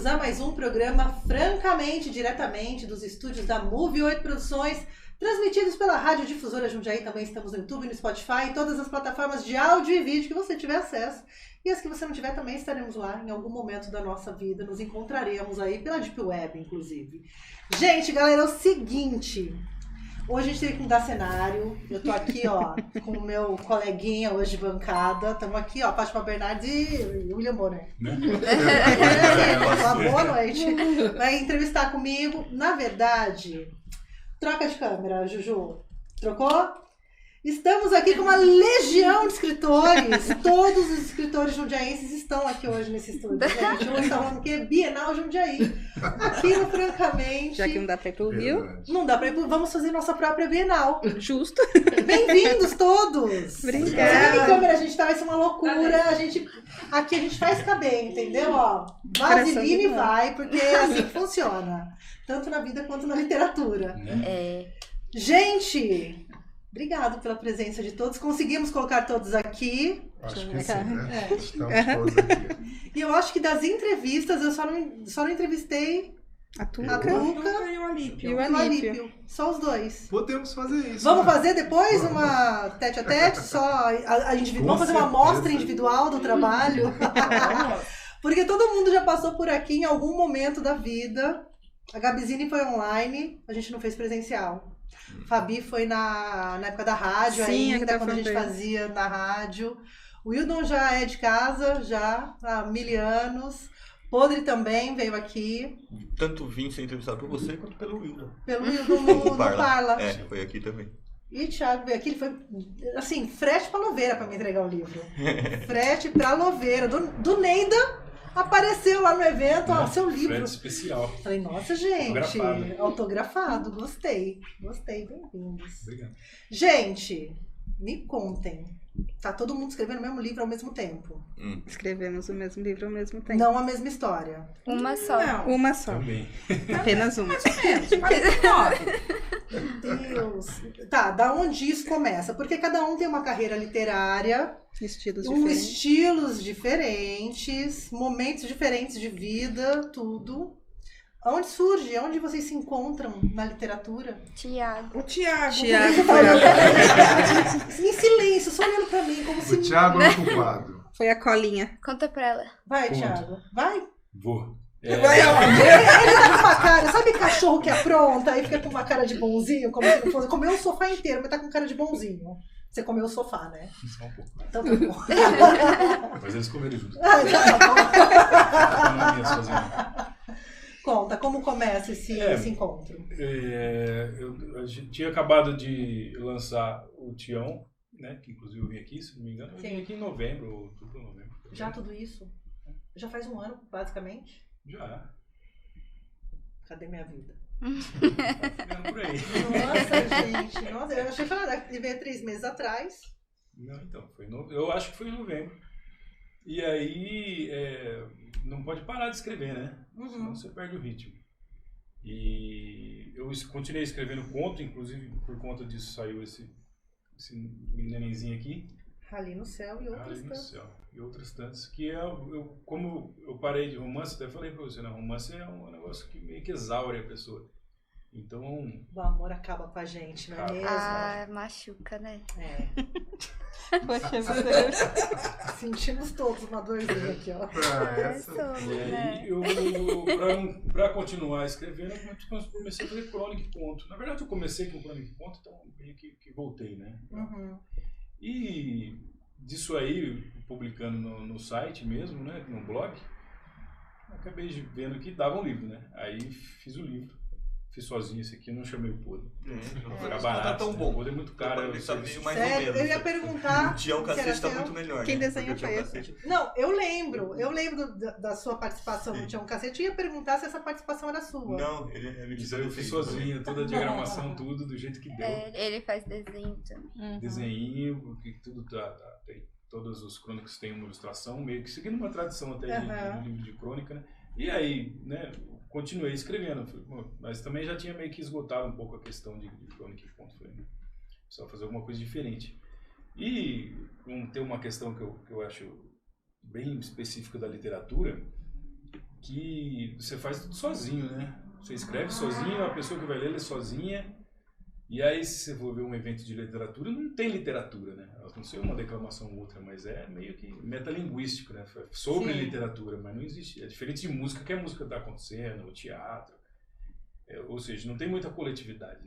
bem-vindos a mais um programa francamente, diretamente dos estúdios da Move 8 Produções, transmitidos pela Rádio Difusora Jundiaí. Também estamos no YouTube, no Spotify e todas as plataformas de áudio e vídeo que você tiver acesso. E as que você não tiver também estaremos lá em algum momento da nossa vida. Nos encontraremos aí pela Deep Web, inclusive. Gente, galera, é o seguinte... Hoje a gente teve que mudar cenário. Eu tô aqui, ó, com o meu coleguinha hoje de bancada. Estamos aqui, ó, Fátima Bernardes e William Bonner. Boa noite. Vai entrevistar comigo. Na verdade, troca de câmera, Juju. Trocou? Estamos aqui com uma legião de escritores. Todos os escritores jundiaenses estão aqui hoje nesse estúdio. Gente, hoje está falando que é Bienal Jundiaí. Aqui no Francamente. Já que não dá pra ir pro Rio. Não dá pra ir pro... Vamos fazer nossa própria Bienal. Justo. Bem-vindos todos. Obrigada. Em câmera a gente tá, vai ser uma loucura. Aqui a gente faz caber, entendeu? Ó, vaselina e vai, porque é assim que funciona. Tanto na vida quanto na literatura. Gente... Obrigado pela presença de todos. Conseguimos colocar todos aqui. Acho que sim, né? Estamos todos aqui. E eu acho que das entrevistas, eu só não entrevistei A a Tuca Tuca e o Alípio. Só os dois. Podemos fazer isso. Vamos né? fazer depois uma tete a tete? Só vamos fazer uma amostra individual do trabalho? Porque todo mundo já passou por aqui em algum momento da vida. A Gabizine foi online, a gente não fez presencial. Fabi foi na época da rádio. Sim, ainda, quando a gente fanbase. fazia na rádio. O Wildon já é de casa, já há 1000 anos. Podre também veio aqui. Tanto vim ser entrevistado por você quanto pelo Wilder. Pelo Wildon no Parla. É, foi aqui também. E o Thiago veio aqui, ele foi, assim, frete pra Louveira pra me entregar o livro. Frete pra Louveira. Do Neida apareceu lá no evento, ó, seu livro. Frete especial. Falei, nossa, gente, Autografado. autografado, gostei, bem-vindos. Obrigado. Gente, me contem, tá todo mundo escrevendo o mesmo livro ao mesmo tempo? Escrevemos o mesmo livro ao mesmo tempo. Não a mesma história? Uma só. Não, uma só. Também. Apenas uma. Meu Deus. Tá, da onde isso começa? Porque cada um tem uma carreira literária, Estilos diferentes. estilos diferentes, momentos diferentes de vida, tudo. Onde surge? Onde vocês se encontram na literatura? Tiago. O Tiago Em silêncio, só olhando pra mim, como se... O Thiago é o culpado. foi a colinha. Conta pra ela. Vai, Conta. Thiago, vai. Vou. Ele tá com uma cara, sabe cachorro que apronta e fica com uma cara de bonzinho, como se não fosse... Comeu o sofá inteiro, mas tá com cara de bonzinho. Você comeu o sofá, né? Só um pouco. Então tá bom. Mas eles comeram junto. Ah, então tá bom. Economia sozinho. Conta, como começa esse encontro? A gente tinha acabado de lançar o Tião, né? Que inclusive eu vim aqui, se não me engano. Eu vim aqui em novembro, outubro, novembro. Já tudo isso? Já faz um ano, basicamente? Já. Cadê minha vida? Tá ficando por aí. Nossa, gente. Nossa, eu achei que veio 3 meses atrás. Não, então, eu acho que foi em novembro. E aí, não pode parar de escrever, né? Senão você perde o ritmo. E eu continuei escrevendo conto, inclusive por conta disso saiu esse nenenzinho aqui. Ali no céu e outras Ali no tantas. céu. E outras tantas. Que como eu parei de romance, até falei pra você, né? Romance é um negócio que meio que exaure a pessoa. Então... O amor acaba com a gente, não é Acaba. mesmo? Ah, machuca, né? Poxa, meu Deus. Sentimos todos uma dorzinha aqui, ó. Somos, E aí, né? pra continuar escrevendo, eu comecei a fazer crônica e conto. Na verdade, eu comecei com crônica e conto, então meio que voltei, né? E disso aí, publicando no site mesmo, né? No blog, acabei vendo que dava um livro, né? Aí fiz o livro. Fiz sozinho esse aqui, não chamei o Podre. Não Fica barato, tá tão né? bom. O Podre é muito caro. Ele tá meio mais Sério, ou menos. eu ia perguntar O Tião se era Cacete tá seu. muito melhor. Quem né? desenha Porque o foi Tião esse? Cacete- Não, eu lembro da sua participação no Tião Cacete. Eu ia perguntar se essa participação era sua. Não, ele é Isso aí eu fiz sozinho, toda a diagramação, tudo do jeito que deu. Ele faz desenho também. Desenho, porque tudo tem, todos os crônicos têm uma ilustração, meio que seguindo uma tradição até de livro de crônica, né? E aí, né, continuei escrevendo, mas também já tinha meio que esgotado um pouco a questão de crônica e conto, falei, né? Só fazer alguma coisa diferente. E tem uma questão que eu acho bem específica da literatura, que você faz tudo sozinho, né? Você escreve sozinho, a pessoa que vai ler lê sozinha. E aí, se você for ver um evento de literatura, não tem literatura, né? Não sei uma declamação ou outra, mas é meio que metalinguístico, né? Sobre literatura, mas não existe. É diferente de música, que a música está acontecendo, o teatro. Ou seja, não tem muita coletividade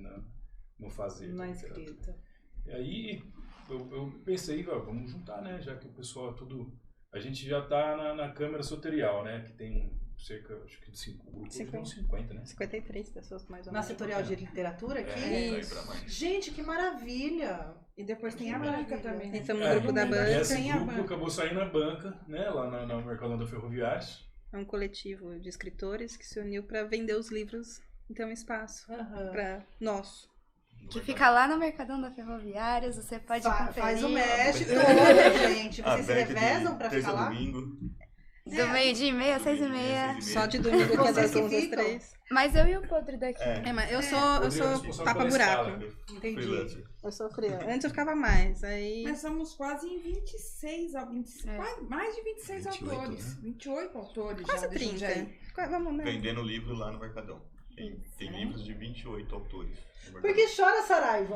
no fazer. Na escrita. E aí, eu pensei, vamos juntar, né? Já que o pessoal tudo... A gente já está na Câmara Setorial, né? Que tem cerca, acho que de 5 grupos, 50, né? 53 pessoas mais ou Na menos. Setorial de Literatura aqui? Gente, que maravilha! E depois tem a banca também. Né? Estamos no grupo da banca. Esse grupo acabou saindo na banca, né? Lá na Mercadão Ferroviários. É um coletivo de escritores que se uniu para vender os livros e ter um espaço para nós. Que fica lá no Mercadão da Ferroviárias, você pode conferir. Faz o México todo, gente. Vocês se Aberto revezam pra ficar lá? Domingo. Do meio-dia e meia, 6h30. Só de domingo que é das 11 às 3. Mas eu e o podre daqui. Mas eu sou tapa-buraco. Entendi. Eu sou fria. Antes eu ficava mais, aí... Nós somos quase em 26, quase mais de 26 28, autores. né? 28 autores Quase já de 30. Jundiaí. Vamos, né? Vendendo livro lá no Mercadão. Tem livros de 28 autores. Por que chora, Saraiva?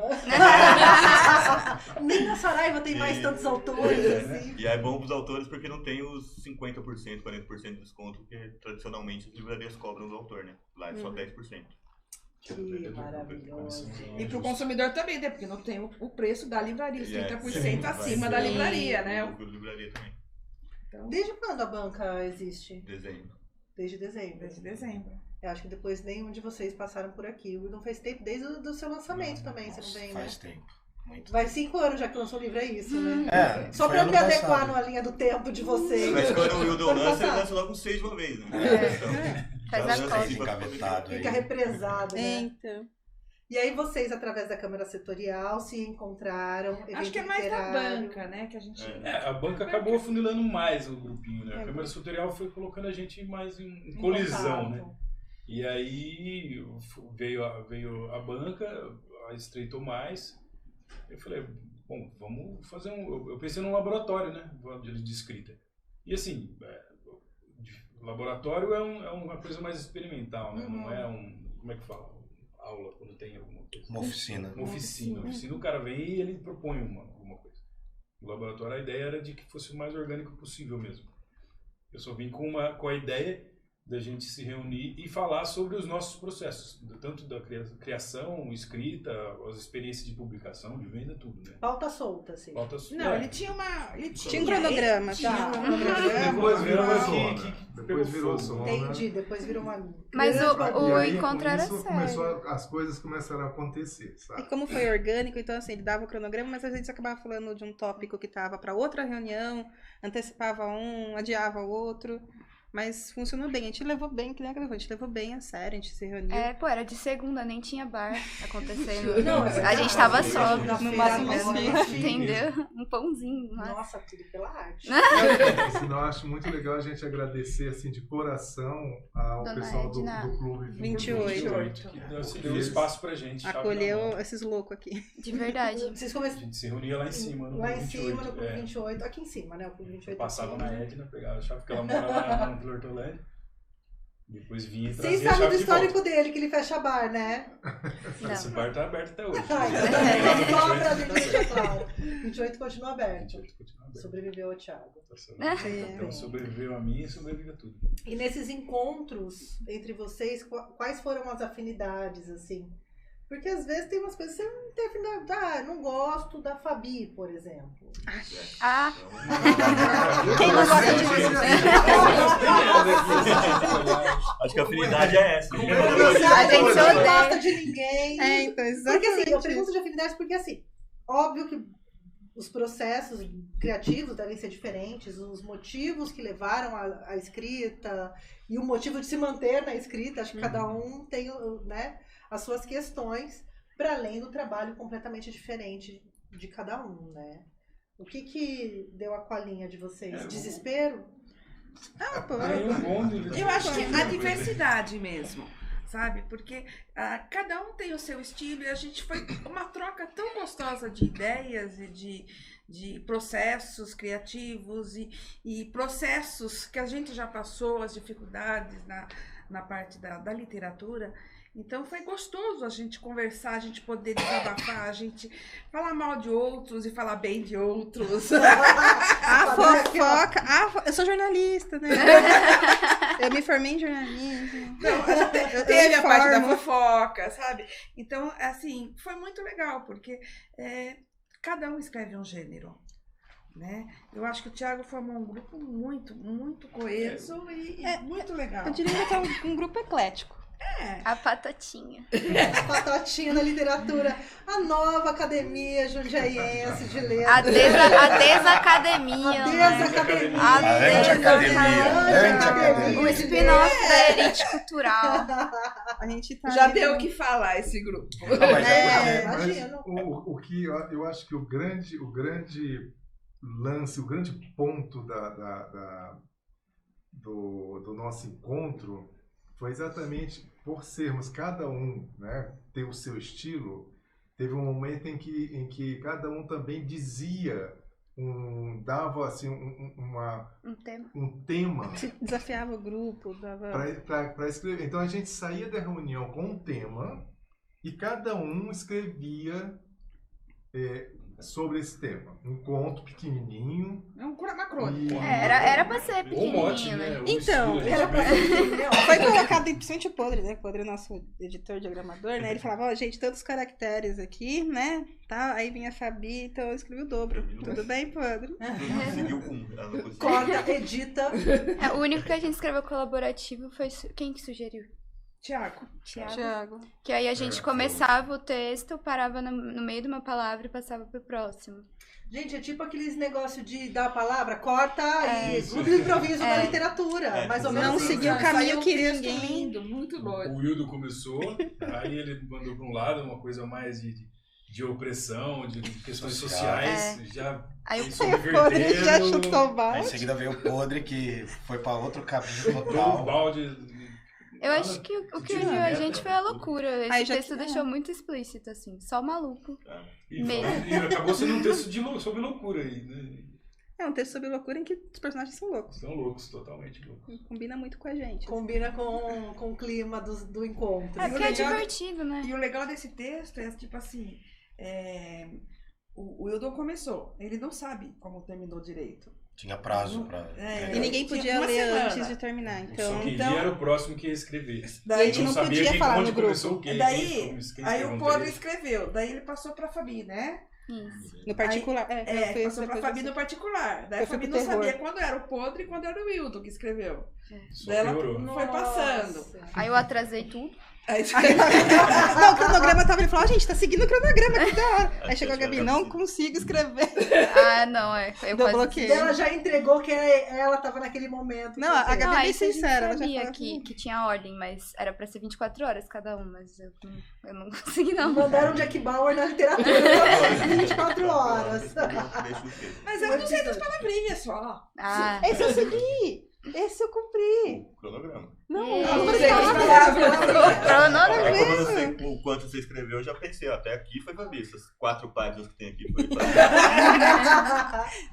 Nem na Saraiva tem mais tantos autores assim. E é bom pros autores porque não tem os 50%, 40% de desconto que tradicionalmente as livrarias cobram do autor, né? Lá é só 10%. Que maravilhoso. E para o consumidor também, né? Porque não tem o preço da livraria, os 30% Sim, acima vai da ser livraria, né? O livraria também. Então, Desde quando a banca existe? Dezembro. Desde dezembro. desde dezembro. Eu acho que depois nenhum de vocês passaram por aqui. O não faz tempo desde o seu lançamento também, você não vem, né? Faz tempo. Muito. Vai 5 anos já que lançou o livro, é isso, né? É, Só foi pra ano me adequar passado. numa linha do tempo de vocês. Mas quando o Wildo Ano lança, ele passado. lança logo 6 de uma vez, né? Faz já a lança cópia. assim pra Engavetado aí. Fica represado, né? Então. E aí vocês, através da Câmara Setorial, se encontraram. Acho que é evento mais da literário. banca, né? Que a gente. A banca acabou afunilando mais o grupinho, né? A Câmara Setorial foi colocando a gente mais em colisão, né? E aí veio a banca, a estreitou mais. Eu falei, bom, vamos fazer eu pensei num laboratório, né? De escrita. E assim, o laboratório é uma coisa mais experimental, né? Não é como é que fala? Aula, quando tem alguma coisa. Uma oficina. Uma oficina. O cara vem e ele propõe alguma coisa. No laboratório a ideia era de que fosse o mais orgânico possível mesmo. Eu só vim com a ideia da gente se reunir e falar sobre os nossos processos, tanto da criação, escrita, as experiências de publicação, de venda, tudo, né? Pauta solta, assim. Pauta solta. Não, ele tinha uma. Tinha um cronograma. Depois virou Depois virou zona. Entendi, depois virou uma... Mas E o aí, encontro era com sério. isso, as coisas começaram a acontecer, E sabe? como foi orgânico, então assim, ele dava o cronograma, mas às vezes acabava falando de um tópico que estava para outra reunião, antecipava um, adiava o outro. Mas funcionou bem, a gente levou bem, que nem a gente levou bem a sério, a gente se reuniu. Era de segunda, nem tinha bar acontecendo. Não, A gente tava só, no máximo entendeu? Um pãozinho. Mas... Nossa, tudo pela arte. Senão, eu acho muito legal a gente agradecer, assim, de coração ao Dona pessoal do Edna. Clube 28. Que deu espaço pra gente. chave na mão. Acolheu esses loucos aqui. De verdade. Vocês A começaram gente se reunia lá em cima, no lá em 28. cima, no Clube 28. Aqui em cima, né? O Clube 28 Passava aqui. na Edna, pegava a chave, porque ela morava na Vila Hortolândia. Depois vinha e Vocês trazia a sabem do chave de volta. histórico dele, que ele fecha bar, né? Esse Não. bar tá aberto até hoje. Só pra gente deixar claro. 28 continua aberto. 28 continua aberto. Sobreviveu ao Thiago. Então sobreviveu a mim e sobrevive a tudo. E nesses encontros entre vocês, quais foram as afinidades, assim? Porque às vezes tem umas coisas que você não tem afinidade. Ah, eu não gosto da Fabi, por exemplo. Ah, Quem não gosta de Acho que a afinidade é essa. A gente não se odeia. gosta de ninguém. então, Porque exatamente. assim, eu pergunto de afinidades porque assim, óbvio que os processos criativos devem ser diferentes, os motivos que levaram à escrita e o motivo de se manter na escrita, acho que cada um tem, né, as suas questões, para além do trabalho completamente diferente de cada um, né? O que deu a colinha de vocês? Desespero? Eu acho que a diversidade mesmo, sabe? Porque cada um tem o seu estilo e a gente foi uma troca tão gostosa de ideias e de processos criativos e processos que a gente já passou, as dificuldades na parte da literatura. Então foi gostoso a gente conversar, a gente poder desabafar, a gente falar mal de outros e falar bem de outros. A fofoca. Eu sou jornalista, né? Eu me formei em jornalismo. Não, teve a parte da fofoca, sabe? Então, assim, foi muito legal, porque cada um escreve um gênero, né? Eu acho que o Thiago formou um grupo muito, muito coeso e muito legal. Eu diria que é um grupo eclético. A patotinha. A patotinha da literatura. A nova academia jundiaiense de letras. A desacademia. A desacademia. O spin-off da elite cultural. A gente tá Já deu o que falar esse grupo. Imagino. O que eu acho que o grande lance, o grande ponto do nosso encontro foi exatamente por sermos cada um, né, ter o seu estilo. Teve um momento em que cada um também dizia, dava assim um tema. Desafiava o grupo, dava Para escrever. Então a gente saía da reunião com um tema e cada um escrevia sobre esse tema. Um conto pequenininho. É uma crônica. Era pra ser Ou mote, pequenininho, né? Então, Era pra ser foi colocado, principalmente o Podre, né? O Podre é nosso editor, diagramador, né? Ele falava, gente, tantos caracteres aqui, né? Tá? Aí vinha a Fabi, então eu escrevi o dobro. Tudo bem, Podre? Conseguiu com. Ela não conseguiu. corta, edita. O único que a gente escreveu colaborativo foi... Quem que sugeriu? Thiago. Thiago. Que aí a gente começava o texto, parava no meio de uma palavra e passava pro próximo. Gente, é tipo aqueles negócios de dar a palavra, corta e clube do improviso da literatura. Mais ou menos. Não assim. seguiu o caminho que ninguém... Lindo, muito doido. O Wildo começou, aí ele mandou para um lado uma coisa mais de opressão, de questões sociais. Já Aí fez o sobre Podre já verdadeiro, chutou Aí em baixo. seguida veio o Podre, que foi para outro caminho jogou o total. balde. Eu acho que o que uniu a gente foi a loucura. Aí Esse já texto deixou muito explícito, assim. Só maluco. E acabou sendo um texto sobre loucura aí, né? É um texto sobre loucura em que os personagens são loucos. São loucos, totalmente loucos. Combina muito com a gente. Combina com o clima do encontro. É porque é divertido, né? E o legal desse texto é, tipo assim, o Wildon começou, ele não sabe como terminou direito. Tinha prazo para. E ninguém Tinha podia uma ler semana. antes de terminar. Só Então, quem lia era o próximo que ia escrever. Daí a gente não sabia podia quem- falar onde no grupo. começou o quê, Daí, quem aí escreveu o um Podre texto. escreveu, daí ele passou pra Fabi, né? Isso. no particular. foi Passou pra depois Fabi assim. no particular. Daí Eu a fui Fabi pro não terror. sabia quando era o Podre e quando era o Wildon que escreveu. Só Daí ela piorou. foi passando. Nossa. Aí eu atrasei tudo. Aí, Não, o cronograma tava, ele falou, gente, tá seguindo o cronograma, que da hora. Aí chegou a Gabi, eu não consigo. consigo escrever. Ah, não, eu Deu quase bloqueio. desisti. Ela já entregou que ela tava naquele momento. Não, a Gabi Não, é bem aí a gente sincera, ela já sabia falou que tinha ordem, mas era pra ser 24 horas cada um, mas eu não consegui não. Mandaram Jack Bauer na literatura 24 horas. mas era 200 palavrinhas só. Ah, Esse eu segui, esse eu cumpri. O cronograma. Não, É. não Duas palavras. palavras. Aí, como eu não sei o quanto você escreveu, eu já pensei, ó, até aqui foi Fabi. Essas 4 páginas que tem aqui foi Fabi.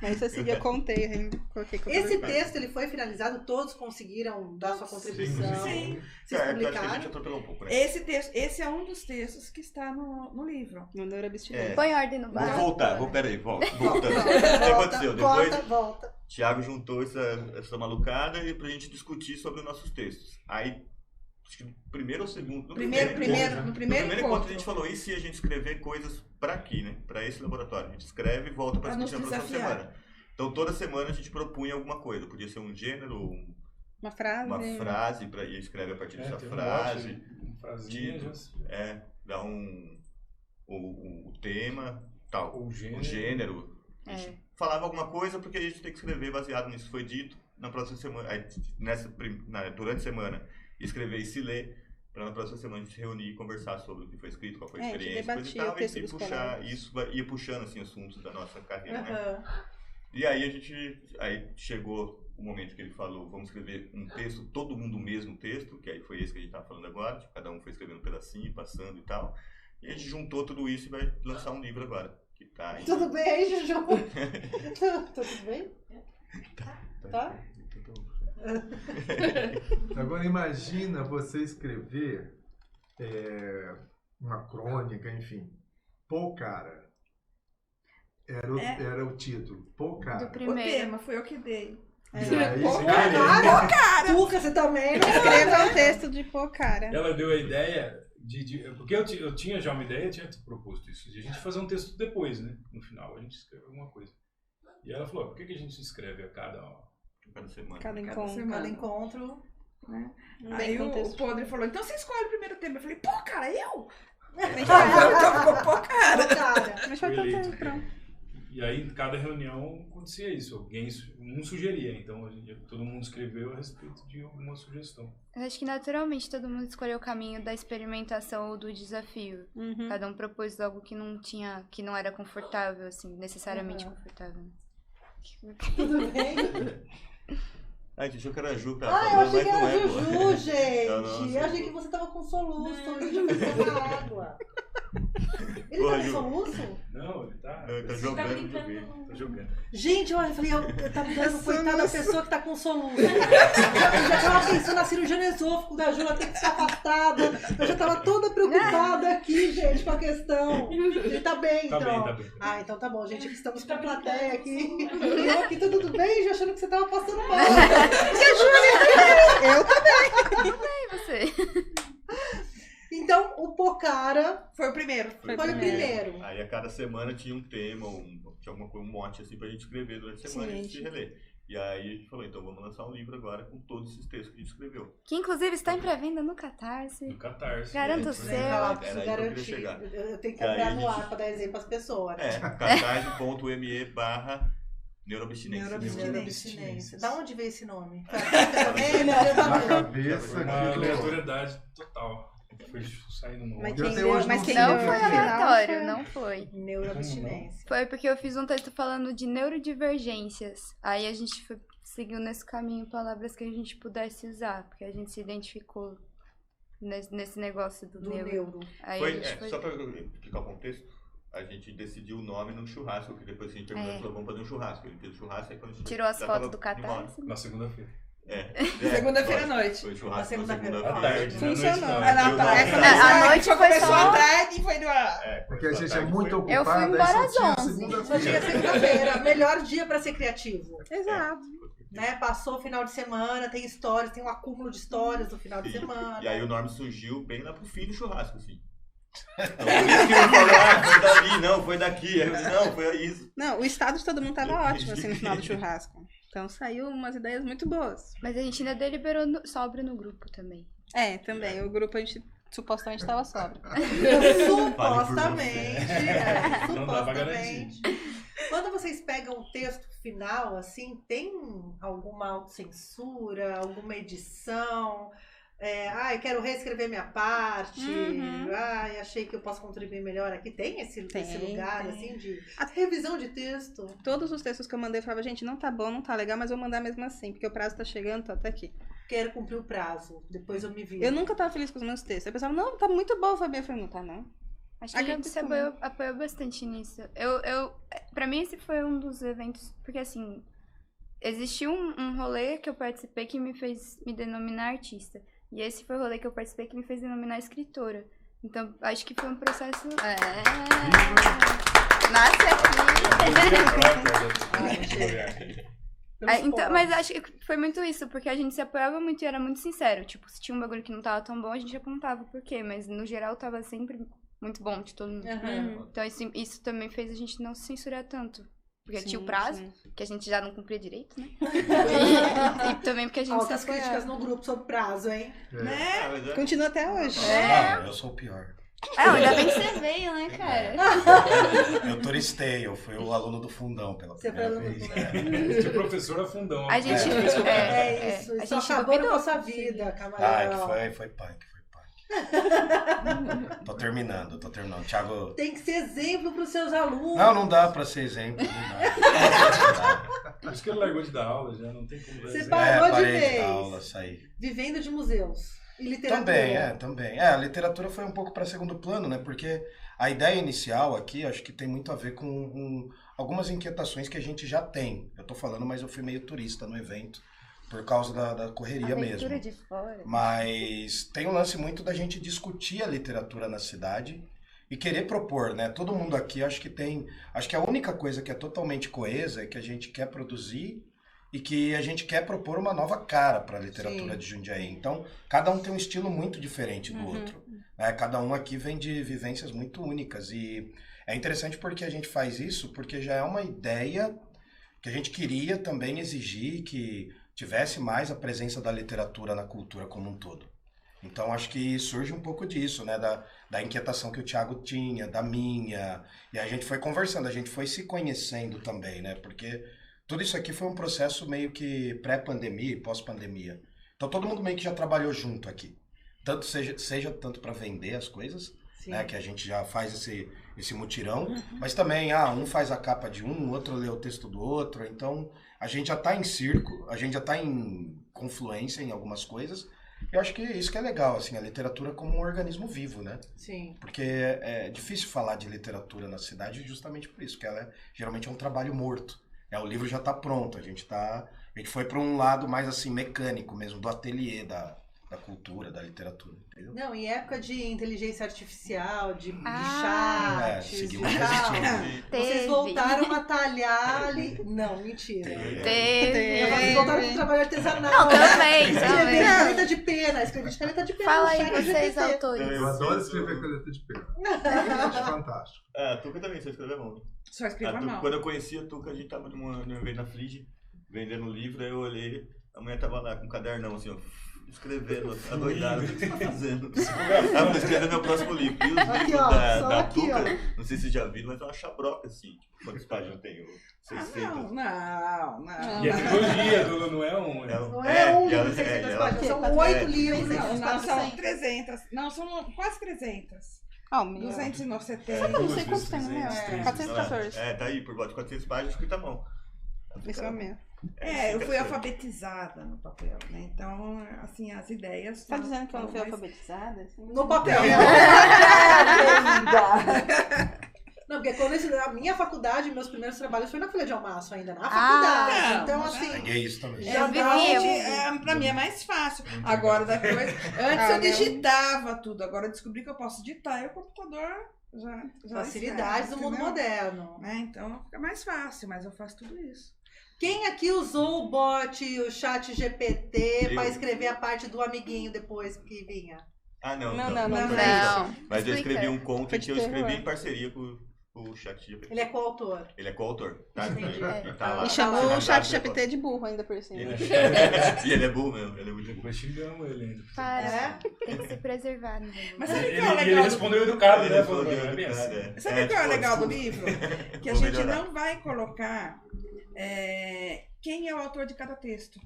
Aí eu segui, eu contei, coloquei Esse texto ele foi finalizado, todos conseguiram dar sua contribuição. Sim. Vocês É, eu acho que a publicaram. gente atropelou um pouco, né? Esse é um dos textos que está no livro. No neuroabstinência. põe ordem no Vou bar. voltar, peraí, voltando. O que aconteceu? Depois, Volta. Thiago juntou essa malucada e pra gente discutir sobre os nossos textos. Aí, acho que no primeiro ou segundo... No primeiro encontro encontro. a gente falou, e se a gente escrever coisas pra aqui, né? Pra esse laboratório. A gente escreve e volta pra Pra nos discutir na próxima desafiar. semana. Então toda semana a gente propunha alguma coisa. Podia ser um gênero, Uma frase. uma frase, e escreve a partir dessa Tem um frase. mote, uma frasinha, título. já- Dá o tema, tal. o gênero. O gênero. A gente falava alguma coisa porque a gente tem que escrever baseado nisso que foi dito na próxima semana, aí, durante a semana, escrever e se ler, para na próxima semana a gente se reunir e conversar sobre o que foi escrito, qual foi a A gente experiência, coisa e debatia o tal, texto e dos puxar, colegas. isso ia puxando assim, assuntos da nossa carreira, né? Aham. E aí aí chegou o momento que ele falou, vamos escrever um texto, todo mundo o mesmo texto, que aí foi esse que a gente estava falando agora, cada um foi escrevendo um pedacinho, passando e tal. E a gente juntou tudo isso e vai lançar um livro agora, que Tá. Tudo bem aí, Juju? Tudo bem? Tá? Agora imagina você escrever uma crônica, enfim. Pô, cara. Era o título. Pô, cara. Do O primeiro. tema, foi eu que dei. E aí, Pô, você- cara! Tuca, você também, né? Escreva um texto de pô, cara. Ela deu a ideia porque eu tinha já uma ideia, eu tinha proposto isso, de a gente fazer um texto depois, né? No final, a gente escreve alguma coisa. E ela falou, por que a gente escreve a cada semana? Cada Cada encontro. semana. Cada encontro. Né? Bem Aí o contexto. Podre falou, então você escolhe o primeiro tema. Eu falei, pô, cara, eu? Então Ficou, pô, cara. cara. Mas foi Foi tanto, eleito. pronto. E aí, em cada reunião, acontecia isso. Um sugeria, então todo mundo escreveu a respeito de alguma sugestão. Eu acho que naturalmente todo mundo escolheu o caminho da experimentação ou do desafio. Uhum. Cada um propôs algo que não era confortável, assim, necessariamente confortável. Tudo bem? A gente achou que era a Ju, Ah, eu achei que era a pô. Juju, gente. Não, Eu achei que você tava com soluço. Ele já na água. Ele Boa, tá com Ju. soluço? Não, ele tá Tá jogando videogame. Tá jogando. Gente, eu falei, tá me dando coitada da pessoa que tá com soluço. Eu já tava pensando na cirurgia no esôfago da Ju, ela tem que ser afastada. Eu já tava toda preocupada aqui, gente, com a questão. Ele tá bem, Tá então. bem, tá bem. Ah, então tá bom, gente. Aqui estamos com a plateia aqui. Eu aqui, tudo bem? Já achando que você tava passando mal. E você? Então, o Pocara Foi o primeiro. foi o primeiro. Aí a cada semana tinha um tema, tinha alguma coisa, um monte assim pra gente escrever durante a semana e a gente reler. E aí a gente falou, então vamos lançar um livro agora com todos esses textos que a gente escreveu. Que inclusive está em pré-venda no Catarse. No Catarse. Garanto né? o seu. Falar, Era preciso aí que eu queria garantir. chegar. Eu tenho que E aí abrir a no gente- ar pra dar exemplo às pessoas. catarse.me/neuroabstinência. Neuroabstinência. Da onde veio esse nome? Na Também, cabeça Foi uma que aleatoriedade total. Foi saindo no Mas Eu quem até deu, hoje mas não quem sei deu Não o que foi é. aleatório, não foi. Neuroabstinência. Foi porque eu fiz um texto falando de neurodivergências. Aí a gente seguiu nesse caminho palavras que a gente pudesse usar, porque a gente se identificou nesse negócio do neuro. Aí a gente foi... Só pra eu explicar o contexto, a gente decidiu o nome no churrasco, que depois que a gente terminou, falou, vamos fazer um churrasco. Ele fez o churrasco, aí quando a gente Tirou as já fotos tava do indo embora. Catarse. Na segunda-feira. Segunda-feira à noite. Foi churrasco Na segunda-feira. na À segunda-feira. tarde. Funcionou. Na noite, Ah, não. na tarde. À noite foi começou só- à tarde e foi no ar. Porque a gente é muito Eu ocupado, fui embora aí só tinha às 11. Só tinha segunda-feira. segunda-feira. Melhor dia pra ser criativo. Exato. Né? Passou o final de semana, tem histórias, tem um acúmulo de histórias no final de semana. E aí o nome surgiu bem lá pro fim do churrasco, assim. Então, por isso que eu falei, foi dali, não, foi daqui. Aí eu disse, não, foi isso. Não, o estado de todo mundo tava ótimo, assim, no final do churrasco. Então saiu umas ideias muito boas. Mas a gente ainda deliberou sóbrio no grupo também. É, também. O grupo a gente supostamente tava sóbrio. Supostamente. Não dá pra Supostamente. Quando vocês pegam o texto final, assim, tem alguma autocensura, alguma edição? Eu quero reescrever minha parte. Uhum. Achei que eu posso contribuir melhor aqui. Tem esse lugar, tem. assim, de revisão de texto? Todos os textos que eu mandei, eu falava, gente, não tá bom, não tá legal, mas eu vou mandar mesmo assim, porque o prazo tá chegando, tá aqui. Quero cumprir o prazo. Depois eu me vi. Eu nunca tava feliz com os meus textos. Eu pensava, não, tá muito bom, Fabi. Eu falei, não tá, não. Acho que a gente se apoiou bastante nisso. Pra mim, esse foi um dos eventos, porque assim, existiu um rolê que eu participei que me fez me denominar artista. E esse foi o rolê que eu participei que me fez denominar escritora. Então, acho que foi um processo... Nasce aqui! Então, mas acho que foi muito isso, porque a gente se apoiava muito e era muito sincero. Tipo, se tinha um bagulho que não tava tão bom, a gente apontava por quê. Mas no geral tava sempre muito bom de todo mundo. Uhum. Então isso também fez a gente não se censurar tanto. Porque Sim, tinha o prazo, sim. que a gente já não cumpria direito, né? e também porque a gente Altas se apoiava. críticas no grupo sobre prazo, hein? Né? Continua até hoje. Não, eu sou o pior. Ainda bem que você veio, né, cara? Eu turistei, eu fui o aluno do fundão pela Você primeira foi aluno vez. do Tinha professor a fundão. A gente... Isso. a Isso gente acabou com a duvidou. nossa vida, Ah, camarada. que foi punk. Tô terminando. Thiago... Tem que ser exemplo para os seus alunos. Não dá pra ser exemplo. Não dá. Por isso que ele largou de dar aula, já não tem como dar Você exemplo. parou de parei de vez. dar aula, saí. Vivendo de museus e literatura. Também. A literatura foi um pouco para segundo plano, né? Porque A ideia inicial aqui, acho que tem muito a ver com algumas inquietações que a gente já tem. Eu tô falando, mas eu fui meio turista no evento, por causa da correria mesmo. De fora. Mas tem um lance muito da gente discutir a literatura na cidade e querer propor, né? Todo mundo aqui acho que a única coisa que é totalmente coesa é que a gente quer produzir e que a gente quer propor uma nova cara para a literatura de Jundiaí. Então, cada um tem um estilo muito diferente do outro. Né? Cada um aqui vem de vivências muito únicas. E é interessante porque a gente faz isso, porque já é uma ideia que a gente queria também exigir que tivesse mais a presença da literatura na cultura como um todo. Então, acho que surge um pouco disso, né? Da inquietação que o Thiago tinha, da minha. E a gente foi conversando, a gente foi se conhecendo também, né? Porque tudo isso aqui foi um processo meio que pré-pandemia e pós-pandemia. Então, todo mundo meio que já trabalhou junto aqui. Tanto seja tanto para vender as coisas, né? Que a gente já faz esse mutirão. Mas também, um faz a capa de um, o outro lê o texto do outro. Então, a gente já está em circo, a gente já está em confluência em algumas coisas. Eu acho que isso que é legal, assim, a literatura como um organismo vivo, né? Sim. Porque é difícil falar de literatura na cidade justamente por isso, que ela geralmente é um trabalho morto. O livro já está pronto, a gente foi para um lado mais assim mecânico mesmo, do ateliê da cultura, da literatura, entendeu? Não, em época de inteligência artificial, de chat, de tal, vocês voltaram a talhar ali. Não, mentira. Vocês voltaram com o trabalho artesanal. Não, também. Escrever de caneta de pena. Escrever de caneta de pena. Fala aí vocês, autores. Eu adoro escrever caneta de pena. Acho fantástico. A Tuca também, só escreve a mão. Só escreva a mão. Quando eu conheci a Tuca, a gente tava no evento na Flige, vendendo livro, aí eu olhei, a mulher tava lá com um cadernão assim, ó, escrevendo, adoidado, o que você tá fazendo? Eu vou escrever meu próximo livro. E os Aqui, livros ó, da aqui, Tuca, ó. não sei se vocês já viram, mas é uma chabroca assim. Tipo, quantas páginas tem? 600? Não. E a trilogia, não é um... Não é um livro de 600 ela- páginas, são 8 livros. Não, são 300. Não, são quase 300. Ah, o meu. 270. Eu não sei quanto tem no meu. É. 414. Tá aí, por volta de 400 páginas, escrita à mão. Esse é o meu. Eu fui assim. alfabetizada no papel, né? Então, assim, as ideias... Tá dizendo que eu não fui mais- alfabetizada? Assim? No papel. Não, porque quando a minha faculdade, meus primeiros trabalhos foi na Folha de Almaço ainda, na faculdade. não, Então, mas assim... Peguei isso também. Já Pra mim é mais fácil. Agora, depois... Antes eu digitava tudo. Agora eu descobri que eu posso digitar e o computador já Facilidades do mundo entendeu? moderno. Então fica mais fácil, mas eu faço tudo isso. Quem aqui usou o bot, o chat GPT, para Eu. escrever a parte do amiguinho depois que vinha? Não. Não. Mas eu escrevi Explica. um conto Foi que de eu escrevi terror. em parceria com o ChatGPT. Ele é coautor. Ele é coautor, tá? Entendi. Ele tá lá. E chamou o Tá chat lá, GPT de burro ainda por cima. E ele é bom mesmo, ele é muito bom. Depois xingamos ele ainda. Para. Tem que se preservar. Né? Mas sabe o que Ele, é o ele legal? respondeu educado, Ele né? falou Falou, que é bem assim. é. Sabe o que é o legal do desculpa. livro? Que a Vou gente melhorar. não vai colocar quem é o autor de cada texto,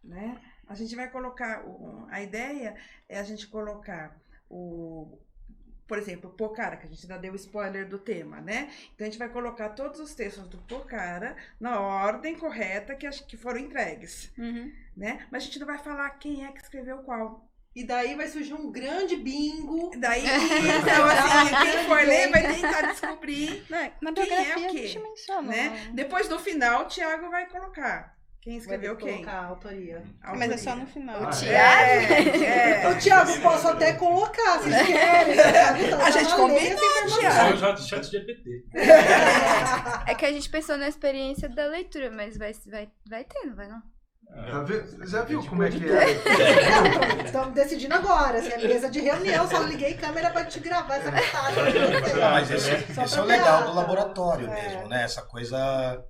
né? A gente vai colocar, a ideia é a gente colocar por exemplo, o Pocara, que a gente já deu spoiler do tema, né? Então a gente vai colocar todos os textos do Pocara na ordem correta que foram entregues, né? Mas a gente não vai falar quem é que escreveu qual. E daí vai surgir um grande bingo. Daí, então, assim, quem for ler vai tentar descobrir, Na Quem é o biografia quê? a gente menciona. né? Depois, no final, o Thiago vai colocar quem Vai ter escreveu que quem. colocar a autoria. A Mas é autoria. só no final. Ô, Thiago, posso até colocar, se vocês querem. A gente combinou, Só Thiago. o chat GPT. É que a gente pensou na experiência da leitura, mas vai ter, não vai não? Já viu como é que é? Estamos decidindo agora, assim, a mesa de reunião, só liguei câmera para te gravar essa metade. Mas esse Só é pra o legal piada. do laboratório É. mesmo, né? Essa coisa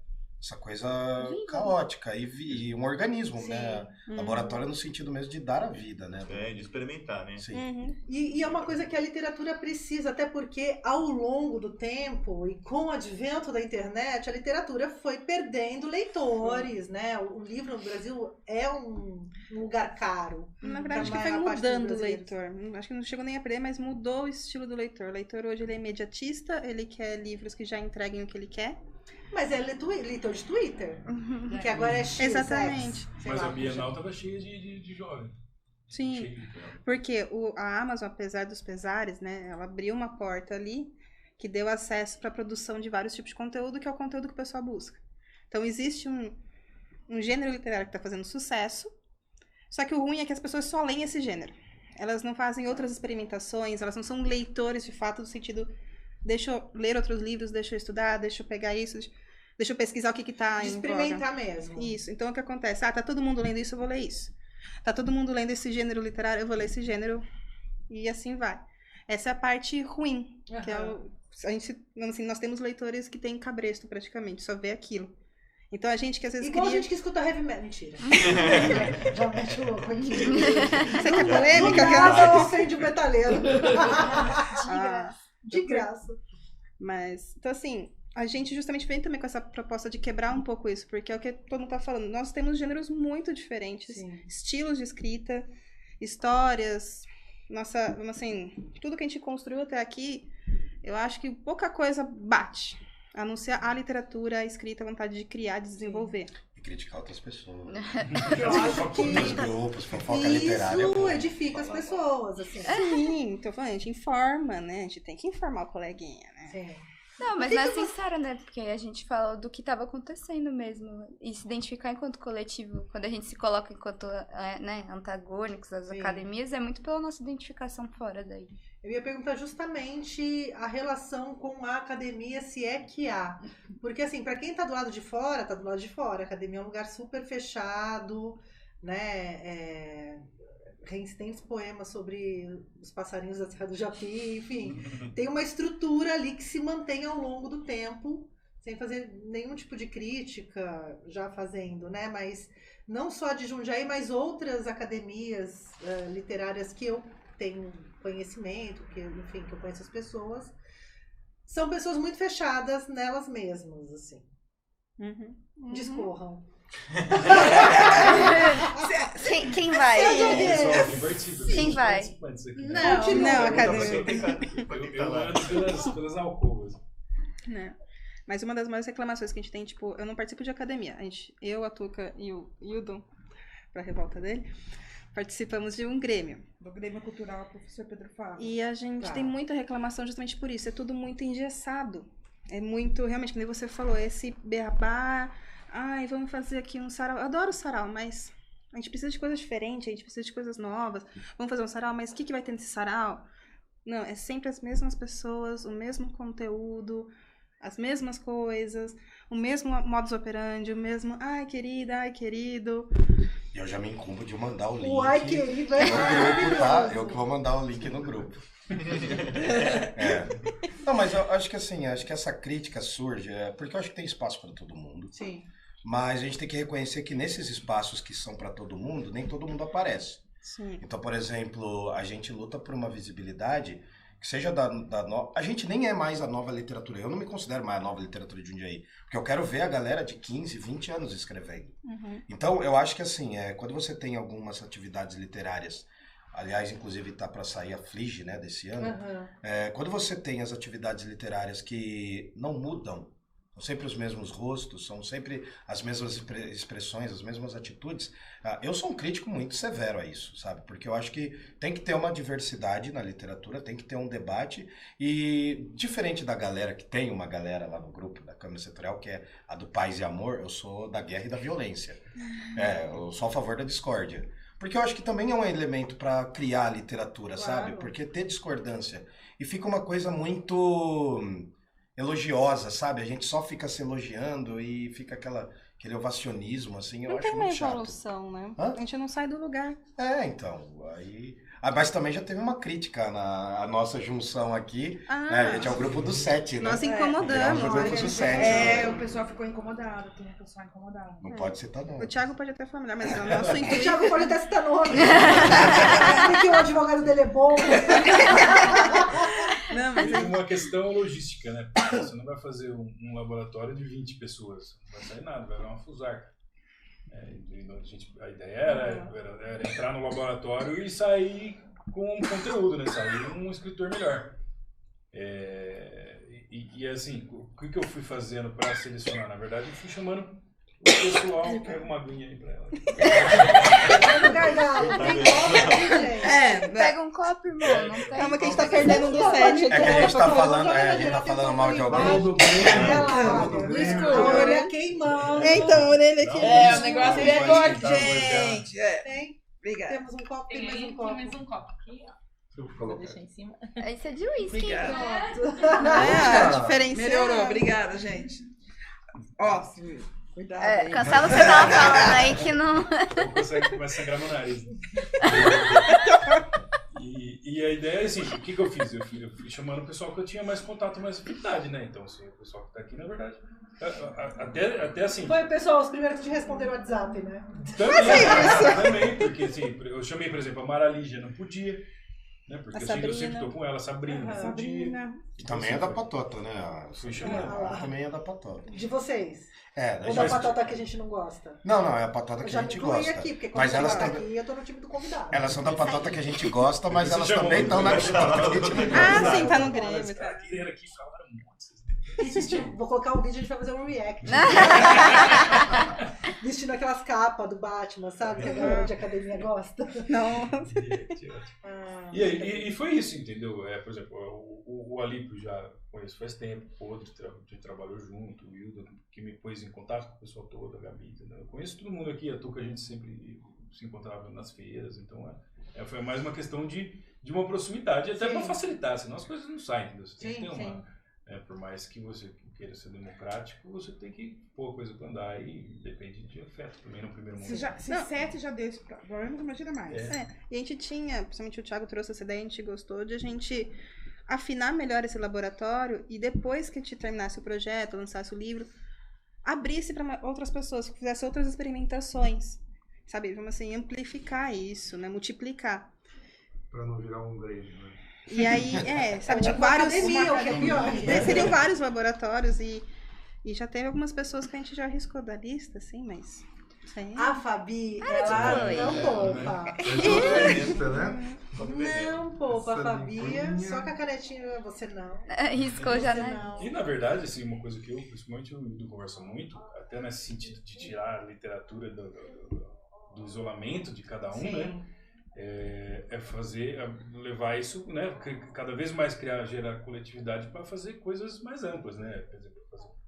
caótica e um organismo, Sim. né? Laboratório no sentido mesmo de dar a vida, né? De experimentar, né? Sim. E é uma coisa que a literatura precisa, até porque ao longo do tempo e com o advento da internet, a literatura foi perdendo leitores, né? O livro no Brasil é um lugar caro. Na verdade, acho Pra que foi maior parte dos mudando o brasileiros. leitor. Acho que não chegou nem a perder, mas mudou o estilo do leitor. O leitor hoje ele é imediatista, ele quer livros que já entreguem o que ele quer. Mas é leitor de Twitter, que agora é X. Exatamente. X, sei Mas lá, a Bienal tava cheia de jovens. Sim, porque a Amazon, apesar dos pesares, né, ela abriu uma porta ali que deu acesso para a produção de vários tipos de conteúdo, que é o conteúdo que o pessoal busca. Então, existe um gênero literário que está fazendo sucesso, só que o ruim é que as pessoas só leem esse gênero. Elas não fazem outras experimentações, elas não são leitores de fato, no sentido, deixa eu ler outros livros, deixa eu estudar, deixa eu pegar isso, deixa eu pesquisar o que está em experimentar mesmo. Isso. Então, o que acontece? Tá todo mundo lendo isso, eu vou ler isso. Tá todo mundo lendo esse gênero literário, eu vou ler esse gênero. E assim vai. Essa é a parte ruim. Que é assim, nós temos leitores que têm cabresto, praticamente. Só vê aquilo. Então, a gente que às vezes igual a gente que escuta heavy metal. Mentira. Já mete o louco aqui. Você quer polêmica? Nada ofende o metaleiro. De graça. Mas, então assim... A gente justamente vem também com essa proposta de quebrar um pouco isso, porque é o que todo mundo tá falando. Nós temos gêneros muito diferentes, estilos de escrita, histórias, assim, tudo que a gente construiu até aqui, eu acho que pouca coisa bate, a não ser a literatura, a escrita, a vontade de criar, de desenvolver. E criticar outras pessoas. Eu acho que Os grupos, fofoca literária. Isso edifica as pessoas, assim. Sim, então a gente informa, né? A gente tem que informar o coleguinha, né? Sim. Não, mas não é sincero, né? Porque a gente fala do que estava acontecendo mesmo. E se identificar enquanto coletivo, quando a gente se coloca enquanto antagônicos às academias, é muito pela nossa identificação fora daí. Eu ia perguntar justamente a relação com a academia, se é que há. Porque, assim, para quem tá do lado de fora, tá do lado de fora. A academia é um lugar super fechado, né? Reincidentes poemas sobre os passarinhos da Serra do Japi, enfim. Tem uma estrutura ali que se mantém ao longo do tempo, sem fazer nenhum tipo de crítica, já fazendo, né? Mas não só de Jundiaí, mas outras academias literárias que eu tenho conhecimento, que eu conheço as pessoas, são pessoas muito fechadas nelas mesmas, assim. Discorram. Quem vai? Quem vai? Não, academia. Pelas alcovas. Não. Mas uma das maiores reclamações que a gente tem, tipo, eu não participo de academia. Eu, a Tuca e o Hildon, pra revolta dele, participamos de um grêmio. Do Grêmio Cultural, professor Pedro Fábio. E a gente tem muita reclamação justamente por isso. É tudo muito engessado. É muito, realmente, como você falou, esse beabá. Ai, vamos fazer aqui um sarau. Eu adoro sarau, mas a gente precisa de coisas diferentes, a gente precisa de coisas novas. Vamos fazer um sarau, mas o que vai ter nesse sarau? Não, é sempre as mesmas pessoas, o mesmo conteúdo, as mesmas coisas, o mesmo modus operandi, o mesmo ai, querida, ai, querido. Eu já me incumbo de mandar o link O ai, querido, é no grupo, tá? Eu que vou mandar o link no grupo. Não, mas eu acho que assim, acho que essa crítica surge porque eu acho que tem espaço para todo mundo. Sim. Mas a gente tem que reconhecer que nesses espaços que são para todo mundo, nem todo mundo aparece. Sim. Então, por exemplo, a gente luta por uma visibilidade que seja a gente nem é mais a nova literatura. Eu não me considero mais a nova literatura de Jundiaí. Porque eu quero ver a galera de 15, 20 anos escrevendo. Então, eu acho que assim, quando você tem algumas atividades literárias, aliás, inclusive tá para sair a Flige, né, desse ano, quando você tem as atividades literárias que não mudam, são sempre os mesmos rostos, são sempre as mesmas expressões, as mesmas atitudes. Eu sou um crítico muito severo a isso, sabe? Porque eu acho que tem que ter uma diversidade na literatura, tem que ter um debate e, diferente da galera, que tem uma galera lá no grupo da Câmara Setorial, que é a do Paz e Amor, eu sou da guerra e da violência. Eu sou a favor da discórdia. Porque eu acho que também é um elemento para criar a literatura, sabe? Porque ter discordância e fica uma coisa muito elogiosa, sabe? A gente só fica se elogiando e fica aquele ovacionismo, assim, eu acho muito chato. Não tem uma evolução, né? Hã? A gente não sai do lugar. Então, aí... mas também já teve uma crítica na nossa junção aqui, né? A gente é o grupo do 7, né? Nós incomodamos. É o grupo do 7. O pessoal ficou incomodado, tem um pessoal incomodado. Não pode citar nome. O Thiago pode até falar melhor, mas o nosso intuito... O Thiago pode até citar nome. Porque o advogado dele é bom. Não, mas tem uma questão logística, né? Você não vai fazer um laboratório de 20 pessoas. Não vai sair nada, vai haver uma fusarca. A ideia era entrar no laboratório e sair com um conteúdo, né? Sair um escritor melhor. E assim, o que eu fui fazendo para selecionar? Na verdade, eu fui chamando O pessoal quer uma aguinha aí pra ela. No gargalo, tem copo aqui, gente. Pega um copo, irmão. Não tem. Calma que a gente tá perdendo um do set. É que a gente tá falando, a gente tá falando mal de alguém. Falou do Grêmio. A orelha queimando. Então, a orelha aqui. O negócio Pode pegou aqui, esquentar, gente. Tem? Obrigada. Temos um copo, tem mais um copo. mais um copo aqui, ó. Deixa eu colocar. Deixa em cima. Isso é de uísque. Obrigada. A diferença. Melhorou, obrigada, gente. Ó, cuidado aí. Cancela o que você tava falando aí que não. Começa a sangrar no nariz. Né? E a ideia é assim, o que eu fiz? Eu fui chamando o pessoal que eu tinha mais contato, mais afinidade, né? Então, assim, o pessoal que tá aqui, na verdade, até assim... Foi, pessoal, os primeiros que te responderam no WhatsApp, né? Também, porque assim, eu chamei, por exemplo, a Mara Lígia, não podia, né? Porque assim, eu sempre tô com ela, Sabrina, não podia. E também é da Patota, né? Fui chamando. Ela também é da Patota. De vocês. É, Ou da patota que a gente não gosta? Não, é a patota Eu que já a me gente incluí gosta. aqui, porque quando Mas você elas tá também. aqui, eu tô no time do convidado. Elas são da patota que a gente gosta, mas Você elas chamou também muito, estão na né? patota que a gente não gosta. Ah, sim, tá no Grêmio. Os caras queriam aqui falaram muito. Vou colocar um vídeo e a gente vai fazer um react. Vestindo aquelas capas do Batman, sabe? Que a galera de academia gosta. Nossa. E foi isso, entendeu? Por exemplo, o Alípio já conheço faz tempo, o outro a gente trabalhou junto, o Hildo, que me pôs em contato com o pessoal todo, a Gabi, entendeu? Eu conheço todo mundo aqui, a Tuca a gente sempre se encontrava nas feiras, então foi mais uma questão de uma proximidade, até para facilitar, senão as coisas não saem, entendeu? Você tem que ter uma... por mais que você queira ser democrático, você tem que pôr a coisa pra andar e depende de afeto também no primeiro momento. Se 7 já deu esse problema, imagina mais. E a gente tinha, principalmente o Thiago trouxe essa ideia, a gente gostou de a gente afinar melhor esse laboratório e depois que a gente terminasse o projeto, lançasse o livro, abrisse para outras pessoas, que fizesse outras experimentações, sabe? Vamos assim, amplificar isso, né? Multiplicar. Pra não virar um Grêmio, né? E aí, sabe, tipo, vários... Academia, o que é pior. Seriam vários laboratórios e já teve algumas pessoas que a gente já arriscou da lista, assim, mas... A Fabi, ela não poupa. Não poupa, a Fabi. Só com a canetinha você não. Riscou já, né? E na verdade, assim, uma coisa que eu, principalmente o Hildo conversa muito, até nesse sentido de tirar a literatura do isolamento de cada um, né? Levar isso, né? Cada vez mais gerar coletividade para fazer coisas mais amplas, né? Por exemplo,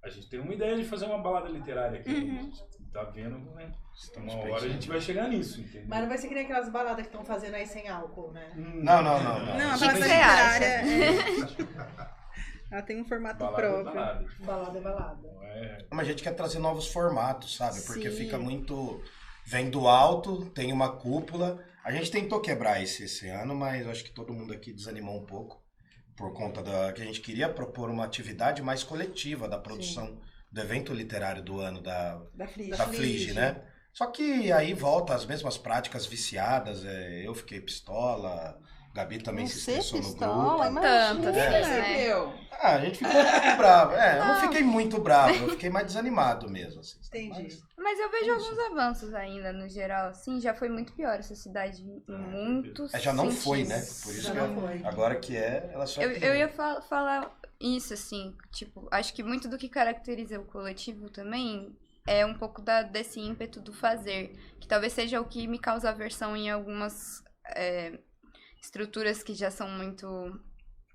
a gente tem uma ideia de fazer uma balada literária aqui, a gente tá vendo, né? Uma hora a gente vai chegar nisso, entendeu? Mas não vai ser que nem aquelas baladas que estão fazendo aí sem álcool, né? Não. Não, a balada literária ela tem um formato próprio. Balada é balada. Mas a gente quer trazer novos formatos, sabe? Porque Sim. fica muito... Vem do alto, tem uma cúpula. A gente tentou quebrar esse ano, mas acho que todo mundo aqui desanimou um pouco. Por conta que a gente queria propor uma atividade mais coletiva da produção do evento literário do ano da Flige, né? Só que aí volta as mesmas práticas viciadas. Eu fiquei pistola, Gabi também se estressou no grupo. Tanto, né? A gente ficou um pouco bravo. Eu não fiquei muito bravo, eu fiquei mais desanimado mesmo. Assim, Entendi. Mas eu vejo alguns avanços ainda, no geral. Assim, já foi muito pior essa cidade em muitos já não sentidos. foi, né? Por isso que agora que ela só... Eu ia falar isso, assim, tipo, acho que muito do que caracteriza o coletivo também é um pouco desse ímpeto do fazer, que talvez seja o que me causa aversão em algumas estruturas que já são muito...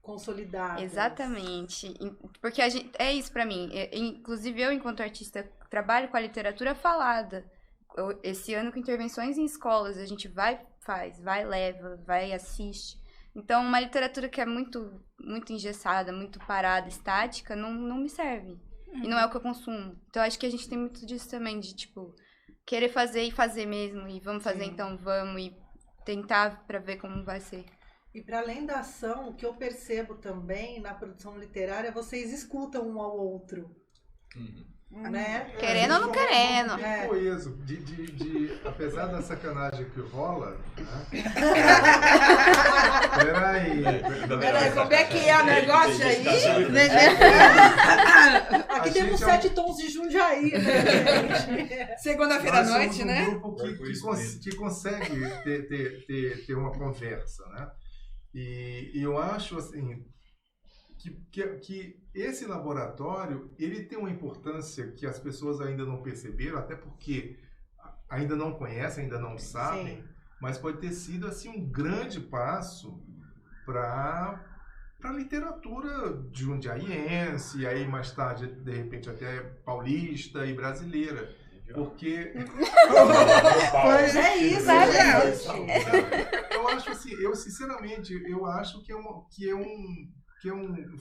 consolidadas. Exatamente. Porque a gente, é isso pra mim. Inclusive eu, enquanto artista, trabalho com a literatura falada. Esse ano com intervenções em escolas, a gente vai, leva, vai, assiste. Então, uma literatura que é muito, muito engessada, muito parada, estática, não me serve. E não é o que eu consumo. Então, acho que a gente tem muito disso também, de, tipo, querer fazer e fazer mesmo. E vamos fazer, então vamos. E tentar pra ver como vai ser. E para além da ação, o que eu percebo também na produção literária, vocês escutam um ao outro. Né? Querendo ou não querendo. Coeso, apesar da sacanagem que rola, né? Peraí, como é que é o negócio aí? Aqui temos 7 tons de Jundiaí, né, gente? Segunda-feira à noite, né? Um grupo que consegue ter uma conversa, né? E eu acho, assim, que esse laboratório, ele tem uma importância que as pessoas ainda não perceberam, até porque ainda não conhecem, ainda não sabem, mas pode ter sido assim um grande passo para a literatura jundiaiense, e aí mais tarde, de repente, até paulista e brasileira. Porque... Pois é isso, gente. Eu acho assim, eu sinceramente, eu acho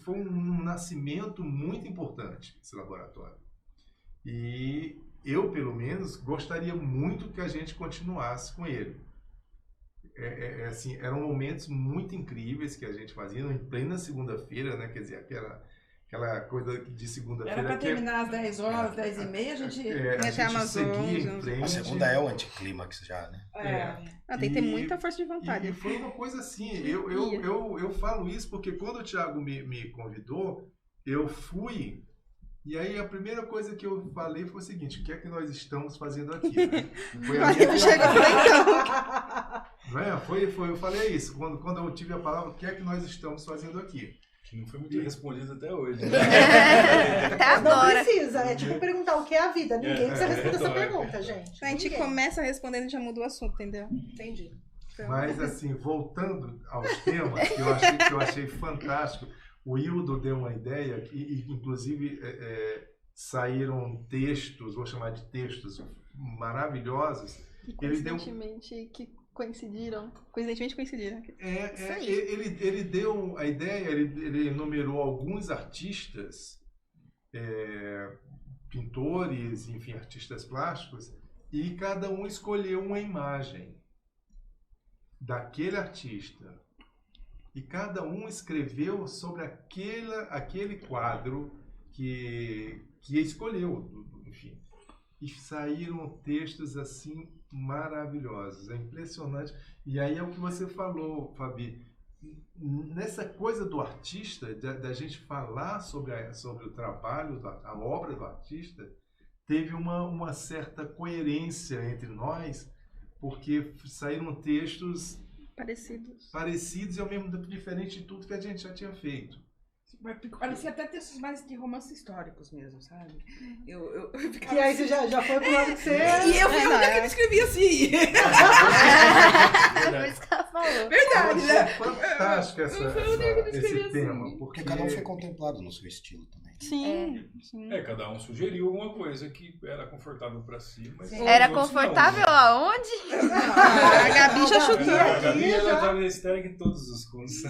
foi um nascimento muito importante esse laboratório. E eu, pelo menos, gostaria muito que a gente continuasse com ele. Assim, eram momentos muito incríveis que a gente fazia em plena segunda-feira, né? Quer dizer, aquela coisa de segunda-feira. Era para terminar às 10 horas, 10h30, a gente seguia em frente. A segunda é o anticlímax já, né? Tem que ter muita força de vontade. E foi uma coisa assim, eu falo isso porque quando o Thiago me convidou, eu fui, e aí a primeira coisa que eu falei foi o seguinte: o que é que nós estamos fazendo aqui? Né? Foi a minha... eu falei isso, quando eu tive a palavra, o que é que nós estamos fazendo aqui? Que não foi muito respondido até hoje. Não precisa, é tipo perguntar o que é a vida. Ninguém precisa responder essa pergunta, gente. A gente começa respondendo e já muda o assunto, entendeu? Entendi. Então... Mas assim, voltando aos temas, que eu achei fantástico, o Hildo deu uma ideia, e inclusive saíram textos, vou chamar de textos maravilhosos. E coincidentemente coincidiram. Ele deu a ideia, ele enumerou alguns artistas, pintores, enfim, artistas plásticos, e cada um escolheu uma imagem daquele artista. E cada um escreveu sobre aquele quadro que escolheu, enfim. E saíram textos assim maravilhosos, é impressionante. E aí é o que você falou, Fabi, nessa coisa do artista, da gente falar sobre o trabalho, a obra do artista, teve uma certa coerência entre nós, porque saíram textos parecidos e ao mesmo tempo diferentes de tudo que a gente já tinha feito. Parecia até textos mais de romances históricos mesmo, sabe? Eu E aí você já foi pro lado que você... E eu fui onde é que ele escrevia assim. Por isso que ela falou. Verdade, né? Fantástico esse tema. Porque cada um foi contemplado no seu estilo também. Sim. Cada um sugeriu alguma coisa que era confortável pra si, mas... Era confortável aonde? A Gabi já chutou. A Gabi, ela tava histérica em todos os contos.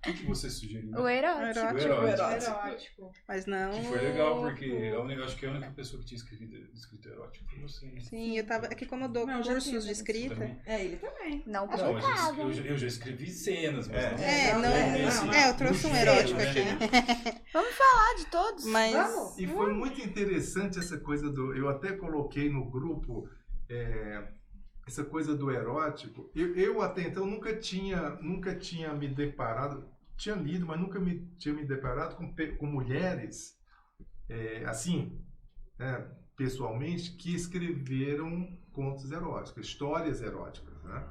O que você sugeriu? O erótico. Mas não. Que foi legal, porque acho que a única pessoa que tinha escrito erótico foi você. Né? Sim, eu tava. É que como eu dou cursos de escrita. Ele também. Não, eu já escrevi cenas, mas eu trouxe um erótico aqui. Vamos falar de todos. Mas... E foi muito interessante essa coisa do... Eu até coloquei no grupo essa coisa do erótico. Eu até então nunca tinha me deparado, tinha lido, mas nunca tinha me deparado com mulheres, assim, pessoalmente, que escreveram contos eróticos, histórias eróticas, né?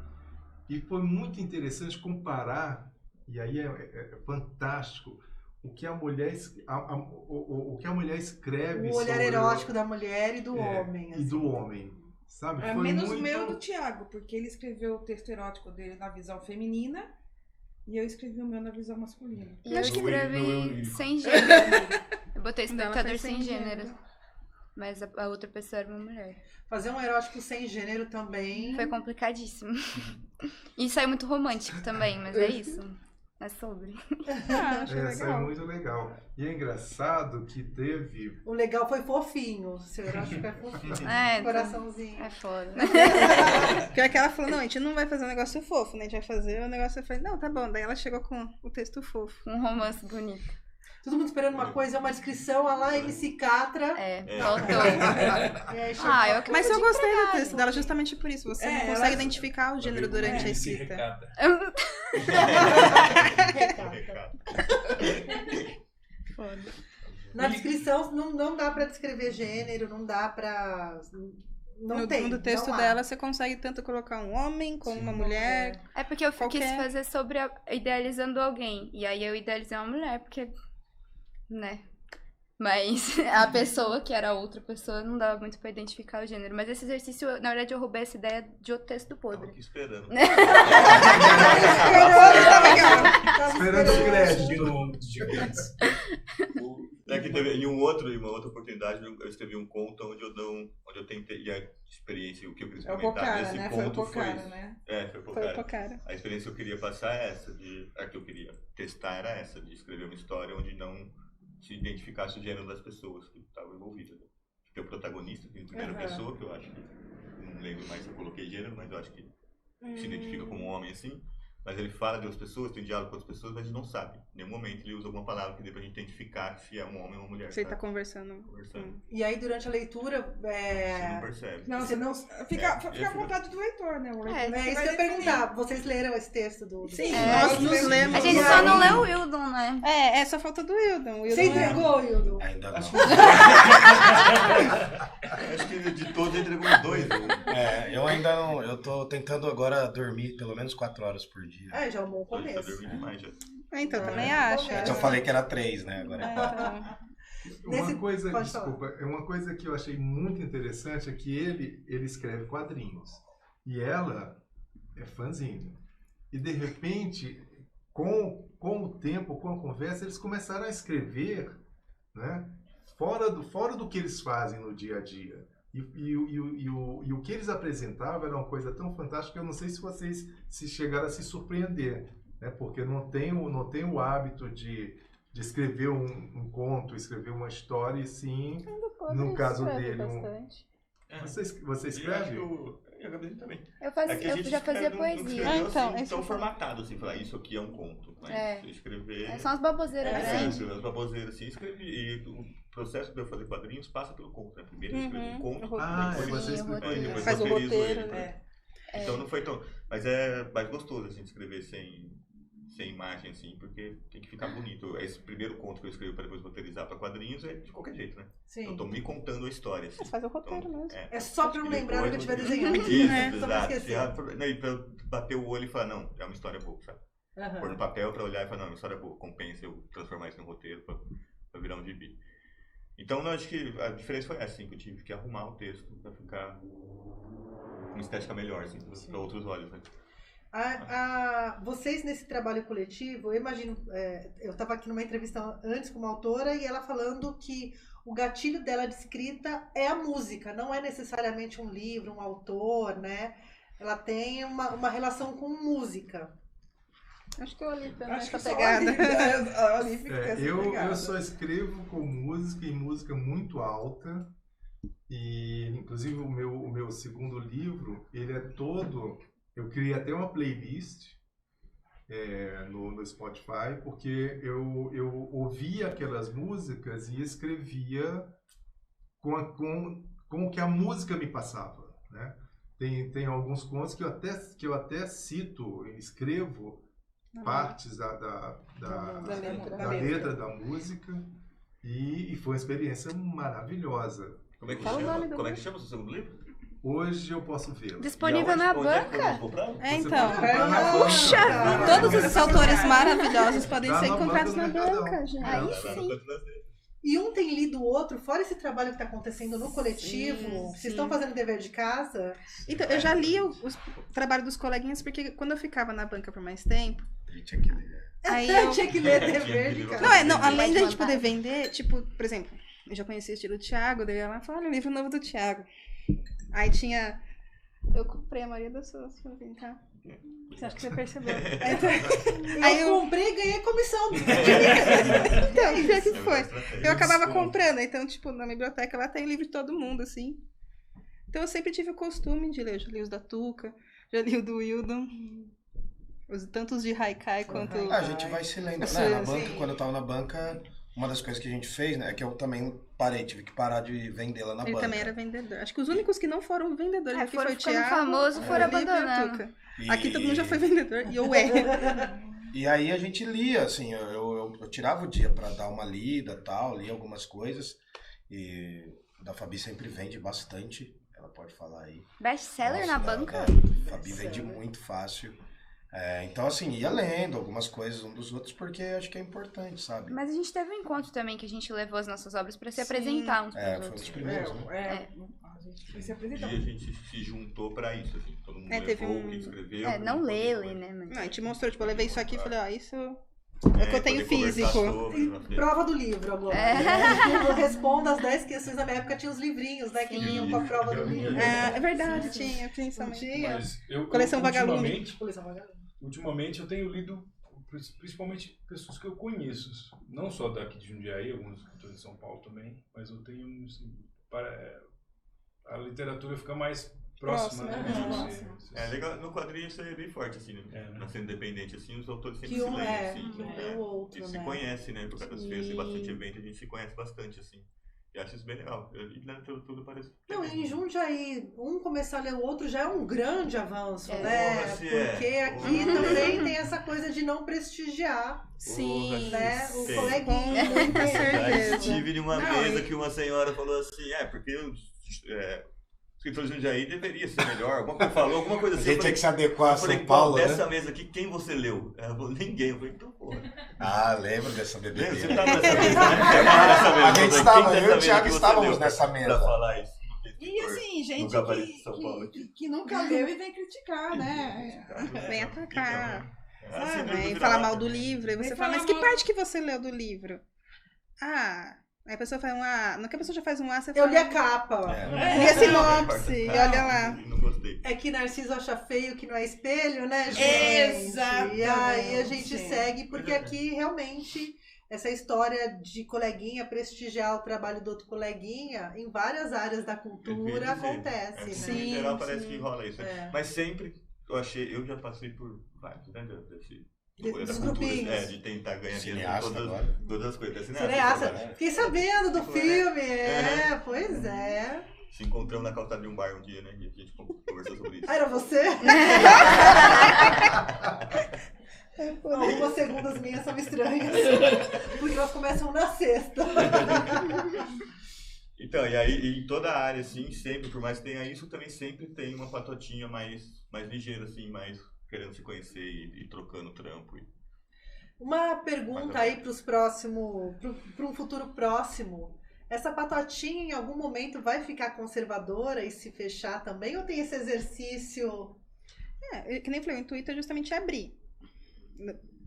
E foi muito interessante comparar, e aí é fantástico, o que a mulher escreve. O olhar erótico da mulher e do homem. E do homem. Sabe? Foi menos o meu do Thiago, porque ele escreveu o texto erótico dele na visão feminina e eu escrevi o meu na visão masculina. E eu escrevi sem gênero. Eu botei espectador sem gênero. Mas a outra pessoa era uma mulher. Fazer um erótico sem gênero também... Foi complicadíssimo. E saiu muito romântico também, mas é isso. É sobre. Saiu muito legal. E é engraçado que teve... O legal foi fofinho. O seu erótico é fofinho. Coraçãozinho. É foda. Pior que ela falou, não, a gente não vai fazer um negócio fofo, né? A gente vai fazer um negócio... Eu falei, não, tá bom. Daí ela chegou com o texto fofo. Um romance bonito. Todo mundo esperando uma coisa, uma descrição, a lá MC Catra. Faltou. Mas eu gostei do texto dela justamente por isso. Você não consegue identificar o gênero durante a escrita. Na descrição não dá pra descrever gênero, não dá pra não tem. No texto não há. dela, você consegue tanto colocar um homem como uma mulher. É porque eu quis Qualquer- fazer sobre idealizando alguém. E aí eu idealizei uma mulher, porque. Né? Mas a pessoa, que era outra pessoa, não dava muito pra identificar o gênero. Mas esse exercício, na verdade, eu roubei essa ideia de outro texto do Tava Podre. aqui esperando. Esperando o crédito. É que teve, em uma outra oportunidade, eu escrevi um conto onde eu tentei, e a experiência, o que eu queria É o experimentar Pocara, nesse né? Foi o conto Pocara, né? foi o Foi Pocara. o Pocara. A experiência que eu queria passar é essa, a que eu queria testar era essa, de escrever uma história onde não se identificasse o gênero das pessoas que estavam envolvidas. Tem o protagonista, que em primeira pessoa, que eu acho que, não lembro mais se eu coloquei gênero, mas eu acho que se identifica como um homem assim. Mas ele fala de outras pessoas, tem diálogo com outras pessoas, mas a gente não sabe. Em nenhum momento ele usa alguma palavra que dê pra gente identificar se é um homem ou uma mulher. Você tá sabe? conversando. Conversando. E aí, durante a leitura, Você não percebe. Não, Você não- fica à vontade do leitor, né? O leitor É, que é isso vai que eu ia definir. perguntar. Vocês leram esse texto do... Sim, Nós nos lemos. A gente só não leu o Wildon, né? É só falta do Wildon. Você entregou, Hildo? Ainda não. Acho que de todos ele entregou uns 2. Eu ainda não. Eu tô tentando agora dormir pelo menos 4 horas por dia. É, já é um bom Tá começo. dormindo demais já. Então, também É, acho. começo. Eu falei que era 3, né? Agora é 4. Então. Nesse- Uma coisa, pode desculpa, é uma coisa que eu achei muito interessante é que ele escreve quadrinhos e ela é fãzinha. E de repente, com o tempo, com a conversa, eles começaram a escrever, né, fora do que eles fazem no dia a dia. E o que eles apresentavam era uma coisa tão fantástica que eu não sei se vocês se chegaram a se surpreender, né, porque não tem o hábito de escrever um conto, escrever uma história, e sim, no caso dele, você escreve? E a Gabriela também. Eu É que a gente já fazia escreve, não poesia. escreveu então, assim, isso tão eu falo. formatado, assim, falar isso aqui é um conto. Mas É. escrever... São as baboseiras grandes. escrever as baboseiras, assim, escrevi. E o processo de eu fazer quadrinhos passa pelo conto, né? Primeiro eu escrevo um conto, Ah, depois, você Sim, o escreveu. roteiro. depois Faz o roteirizo roteiro, ele, né? Então não foi tão... Mas é mais gostoso, assim, de escrever sem imagem, assim, porque tem que ficar bonito. Esse primeiro conto que eu escrevi para depois roteirizar para quadrinhos é de qualquer jeito, né? Sim. Eu tô me contando a história, assim. Você faz o roteiro mesmo. É só pra não E lembrar o que eu depois- estiver desenhando. Isso, né? Só pra exato. esquecer. Não, e pra eu bater o olho e falar, não, é uma história boa, sabe? Aham. Pôr no papel pra olhar e falar, não, é uma história boa, compensa eu transformar isso em roteiro pra virar um gibi. Então, eu acho que a diferença foi essa, assim, que eu tive que arrumar o texto pra ficar com uma estética melhor, assim, pra outros olhos, né? Vocês nesse trabalho coletivo, eu imagino, eu estava aqui numa entrevista antes com uma autora e ela falando que o gatilho dela de escrita é a música, não é necessariamente um livro, um autor, né? Ela tem uma relação com música. Acho que eu ali também Acho que essa só pegada. ali fica essa Eu pegada. só escrevo com música e música muito alta. E inclusive o meu segundo livro, ele é todo... Eu criei até uma playlist no Spotify, porque eu ouvia aquelas músicas e escrevia com o que a música me passava, né? Tem alguns contos que eu até cito, escrevo partes da letra da música, e foi uma experiência maravilhosa. Como é que Fala o chama? nome do Como é que chama o seu segundo livro? Hoje eu posso vê-lo. Disponível na Onde é que banca? eu vou comprar? É, Você então. pode comprar na banca. Puxa! Tá. Todos esses autores maravilhosos podem Tá ser na encontrados banca na do Mercadão. banca, gente. Aí Tá sim. no canto das letras. E um tem lido o outro, fora esse trabalho que está acontecendo no coletivo. Sim, Vocês sim. estão fazendo dever de casa? Então, eu já li o trabalho dos coleguinhas, porque quando eu ficava na banca por mais tempo, Ele tinha que ler. aí eu... Tinha que ler Tinha dever que de ler. casa. Não, além da gente Pode poder vender, tipo, por exemplo, eu já conhecia o estilo do Thiago, daí ela falou, olha, o livro novo do Thiago. Aí tinha... Eu comprei a maioria das suas pra vir, tá? Você acha que você percebeu? Aí Eu comprei e ganhei comissão. Então, pior que foi. Estratégia. Eu acabava comprando, então, tipo, na biblioteca lá tem livro de todo mundo, assim. Então eu sempre tive o costume de ler. Eu já li os da Tuca, já li o do Wildon. Tanto os de Haikai quanto... A gente vai se lendo. Sim, Né? Na sim. banca, quando eu tava na banca, uma das coisas que a gente fez, né, é que eu também tive que parar de vendê-la na Ele banca. também era vendedor. Acho que os únicos que não foram vendedores aqui Foram foi o ficando Thiago, famoso, foram o Livro e a abandonando. Tuca. Aqui todo mundo já foi vendedor, e eu é. E aí a gente lia, assim, eu tirava o dia pra dar uma lida, tal, lia algumas coisas. E o da Fabi sempre vende bastante. ela pode falar aí. Best-seller na banca? Fabi vende muito fácil. Então, assim, ia lendo algumas coisas um dos outros, porque acho que é importante, sabe? Mas a gente teve um encontro também que a gente levou as nossas obras para se apresentar uns pros Foi um outros. dos primeiros, né? A gente foi se E apresentar. a gente se juntou pra isso, assim. Todo mundo teve levou, um- que escreveu. Não ler, né? Mas... Não, a gente mostrou, tipo, eu levei isso aqui e falei, isso É que eu tenho poder conversar físico. sobre, na frente. Prova do livro agora. Responda as 10 questões. Na minha época tinha os livrinhos, né? Que vinham com a prova do livro. É verdade, tinha, Não principalmente. tinha? Mas eu, Coleção Vagalume. Ultimamente eu tenho lido principalmente pessoas que eu conheço, não só daqui de Jundiaí, alguns escritores de São Paulo também, mas eu tenho assim, a literatura fica mais próxima, né? Próxima, Legal, no quadrinho isso é bem forte, assim, né? Na cena independente, assim, os autores sempre Que se um leem, é, assim. que um é o outro, E se né? conhece, né? Por causa das Sim. feiras, tem bastante evento, a gente se conhece bastante, assim. E acho isso bem legal. E na literatura parece... Não, em Jundiaí, um começar a ler o outro já é um grande avanço, É. né? Porra, se Porque é. aqui Porra. também tem essa coisa de não prestigiar, Sim. né? O Sim. coleguinha. Com muita Já certeza. estive em uma Não, mesa e- que uma senhora falou assim, porque os escritores de Jundiaí deveria ser melhor, alguma coisa A assim. gente Eu tem que se adequar a Eu falei, São Paulo, né? dessa mesa aqui, quem você leu? Ela falou, ninguém. Eu falei, então, porra. Lembro dessa Lembra? bebedeira. Você tava nessa mesa, né? A gente estava, eu e o Thiago estávamos nessa Pra mesa. falar isso. E assim, gente Nunca aparece em São Paulo aqui. que nunca leu e vem criticar, né? Vem atacar. Assim, Sabe? vira E lá. falar mal do livro. Aí você Vem fala, mas falar que mal- parte que você leu do livro? Aí a pessoa faz um A. Não que a pessoa já faz um A, você Eu fala. li a capa. E a sinopse, e olha lá. Não gostei. É que Narciso acha feio que não é espelho, né, gente? Exatamente. E aí a gente segue, porque aqui realmente essa história de coleguinha prestigiar o trabalho do outro coleguinha em várias áreas da cultura acontece, né? Sim, Em geral parece sim. que rola isso. né? É. Mas sempre, eu já passei por vários, né? Dos da cultura, grupinhos. de tentar ganhar Cineasta dinheiro agora. com todas as coisas. Cineasta. né? Fiquei sabendo do Tipo, né? filme, pois é. Se encontramos na calçada de um bar um dia, né? E a gente conversou sobre isso. Ah, era você? Algumas segundas minhas são estranhas. Porque elas começam na sexta. Então, e aí em toda a área, assim, sempre, por mais que tenha isso, também sempre tem uma patotinha mais ligeira, assim, mais querendo se conhecer e trocando trampo. Uma pergunta aí para os próximos, para um futuro próximo. Essa patotinha em algum momento vai ficar conservadora e se fechar também? Ou tem esse exercício? Que nem eu falei, o intuito é justamente abrir.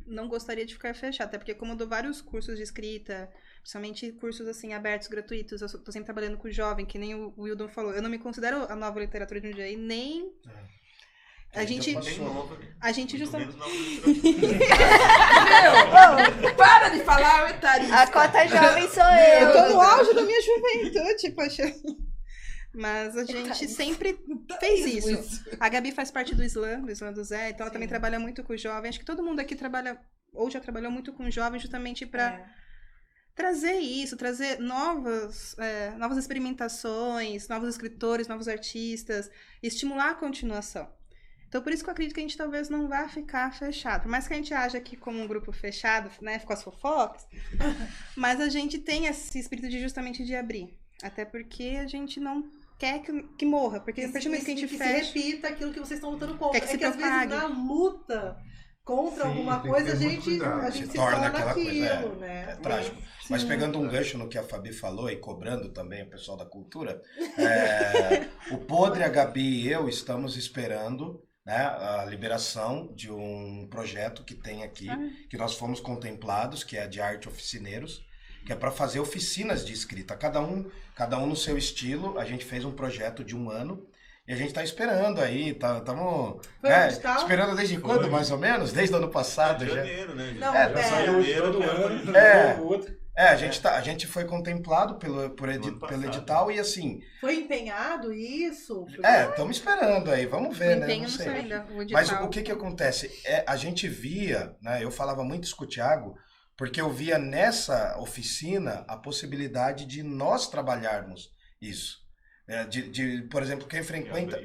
Não gostaria de ficar fechado, até porque como eu dou vários cursos de escrita, principalmente cursos assim abertos, gratuitos, eu tô sempre trabalhando com jovem, que nem o Wildon falou. Eu não me considero a nova literatura de Jundiaí, nem... A gente justamente... Para de falar, Etari. A cota jovem sou Eu eu. tô no auge da minha juventude, poxa. Mas a gente sempre fez isso. A Gabi faz parte do Slam do Zé, então ela também trabalha muito com jovem. Acho que todo mundo aqui trabalha, ou já trabalhou muito com jovem, justamente para trazer isso, trazer novas experimentações, novos escritores, novos artistas, e estimular a continuação. Então, por isso que eu acredito que a gente talvez não vá ficar fechado. Por mais que a gente haja aqui como um grupo fechado, né, com as fofocas, mas a gente tem esse espírito de justamente de abrir. Até porque a gente não quer que morra. Porque a partir do momento que a gente fecha... se repita aquilo que vocês estão lutando contra. Quer que se que às vezes propague. na luta contra Sim, alguma tem que coisa, ter muito cuidado. a gente Se se torna torna aquela coisa, aquilo, né? É trágico. Mas pegando um gancho no que a Fabi falou e cobrando também o pessoal da cultura, o Podre, a Gabi e eu estamos esperando, né, a liberação de um projeto que tem aqui, que nós fomos contemplados, que é de Arte Oficineiros, que é para fazer oficinas de escrita, cada um no seu estilo. A gente fez um projeto de 1 ano e a gente está esperando aí, estamos esperando desde quando, mais ou menos? Desde o ano passado já. Janeiro, né? Não, É, pera. Saiu todo ano, outro. A gente foi contemplado pelo passado. edital e assim, Foi empenhado isso? estamos esperando aí, vamos ver, né? Empenho Não não sei. sei ainda. O Mas edital. o que acontece? A gente via, né? Eu falava muito isso com o Thiago, porque eu via nessa oficina a possibilidade de nós trabalharmos isso. Por exemplo,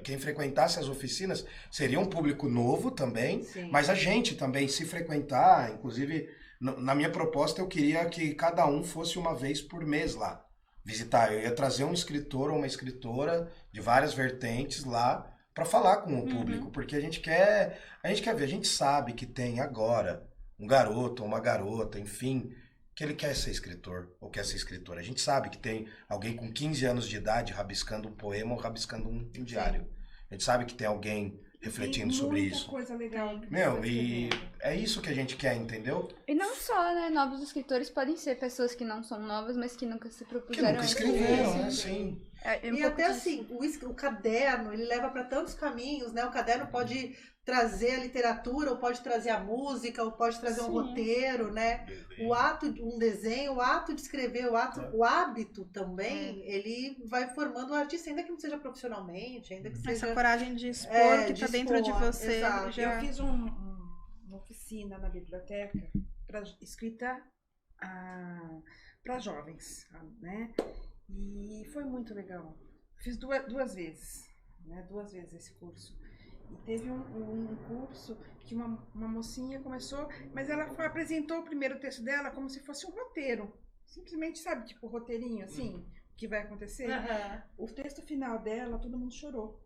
quem frequentasse as oficinas seria um público novo também, Sim. mas a gente também se frequentar, inclusive na minha proposta eu queria que cada um fosse uma vez por mês lá. visitar. Eu ia trazer um escritor ou uma escritora de várias vertentes lá para falar com o público, porque a gente quer ver, a gente sabe que tem agora um garoto ou uma garota, enfim, que ele quer ser escritor ou quer ser escritora. A gente sabe que tem alguém com 15 anos de idade rabiscando um poema ou rabiscando um diário. A gente sabe que tem alguém refletindo sobre isso. Coisa legal. Meu, e é isso que a gente quer, entendeu? E não só, né? Novos escritores podem ser pessoas que não são novas, mas que nunca se Que propuseram nunca a escreveram, escrever. né? Sim. É um E pouco até disso. assim, o caderno, ele leva para tantos caminhos, né? O caderno pode trazer a literatura, ou pode trazer a música, ou pode trazer um roteiro, né? O ato, um desenho, o ato de escrever, o hábito também, ele vai formando o artista, ainda que não seja profissionalmente, ainda que seja... Essa coragem de expor o que de tá dentro de expor, você. exato. Já... Eu fiz uma oficina na biblioteca escrita para jovens, né? E foi muito legal. Fiz duas vezes, né? 2 vezes esse curso. E teve um curso que uma mocinha começou, mas ela apresentou o primeiro texto dela como se fosse um roteiro. Simplesmente, sabe, tipo roteirinho, assim, o que vai acontecer. O texto final dela, todo mundo chorou.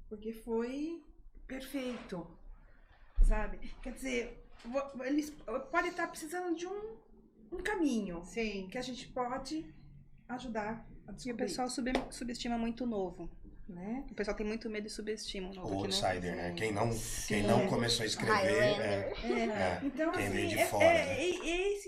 Porque foi perfeito, sabe? Quer dizer, eles podem estar precisando de um caminho. Sim. Que a gente pode ajudar a E o descobrir. pessoal subestima muito o novo. Né? O pessoal tem muito medo e subestima o novo. O que outsider, né? Quem não Sim. começou a escrever. Então, Quem assim, veio de fora, né?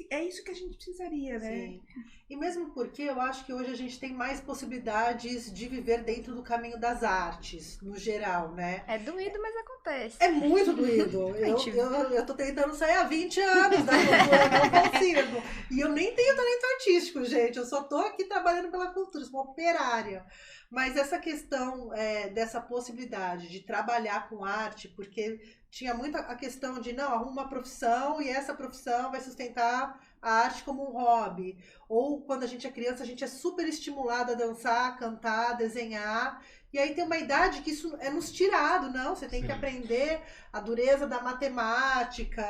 é isso que a gente precisaria, né? Sim. E mesmo porque eu acho que hoje a gente tem mais possibilidades de viver dentro do caminho das artes, no geral, né? É doído, mas acontece. É muito doído. Eu tô tentando sair há 20 anos da cultura, não consigo. E eu nem tenho talento artístico, gente. Eu só tô aqui trabalhando pela cultura, sou uma operária. Mas essa questão dessa possibilidade de trabalhar com arte, porque tinha muito a questão de, não, arruma uma profissão e essa profissão vai sustentar a arte como um hobby. Ou quando a gente é criança, a gente é super estimulado a dançar, cantar, desenhar. E aí tem uma idade que isso é nos tirado, não? Você tem que aprender a dureza da matemática,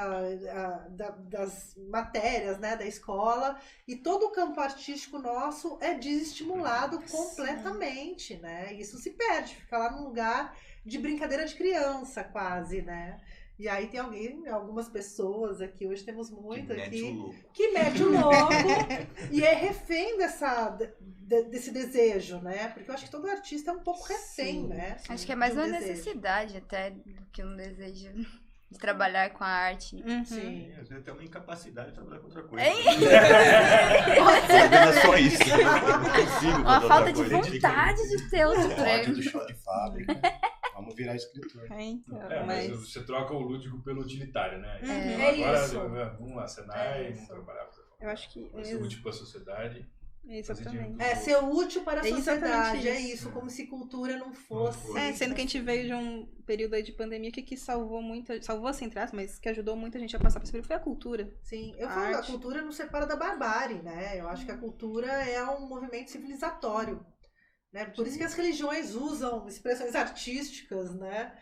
das matérias, né, da escola. E todo o campo artístico nosso é desestimulado completamente, né? Isso se perde, fica lá num lugar de brincadeira de criança, quase, né? E aí tem algumas pessoas aqui, hoje temos muito aqui, que mete o louco e é refém desse desejo, né? Porque eu acho que todo artista é um pouco refém, né? Acho que é mais de um uma desejo. necessidade até do que um desejo de trabalhar com a arte. Sim. Às vezes até uma incapacidade de trabalhar com outra coisa. Pode ser Não é só isso. Eu não consigo uma fazer falta outra de coisa. vontade de ter outro Ódio emprego. do chão de fábrica. Vamos virar escritor. Então, Mas mas... você troca o lúdico pelo utilitário, né? É Agora, isso. vamos lá, Senai, É vamos isso. trabalhar. Eu acho que... Vai ser útil para a sociedade. Exatamente. Ser útil para a É exatamente sociedade, é isso. isso, como se cultura não fosse. Sendo que a gente veio de um período aí de pandemia que salvou assim, entre aspas, mas que ajudou muita gente a passar por esse período foi a cultura. Sim, eu A falo, a arte. cultura não separa da barbárie, né? Eu acho que a cultura é um movimento civilizatório, né? Por isso que as religiões usam expressões artísticas, né?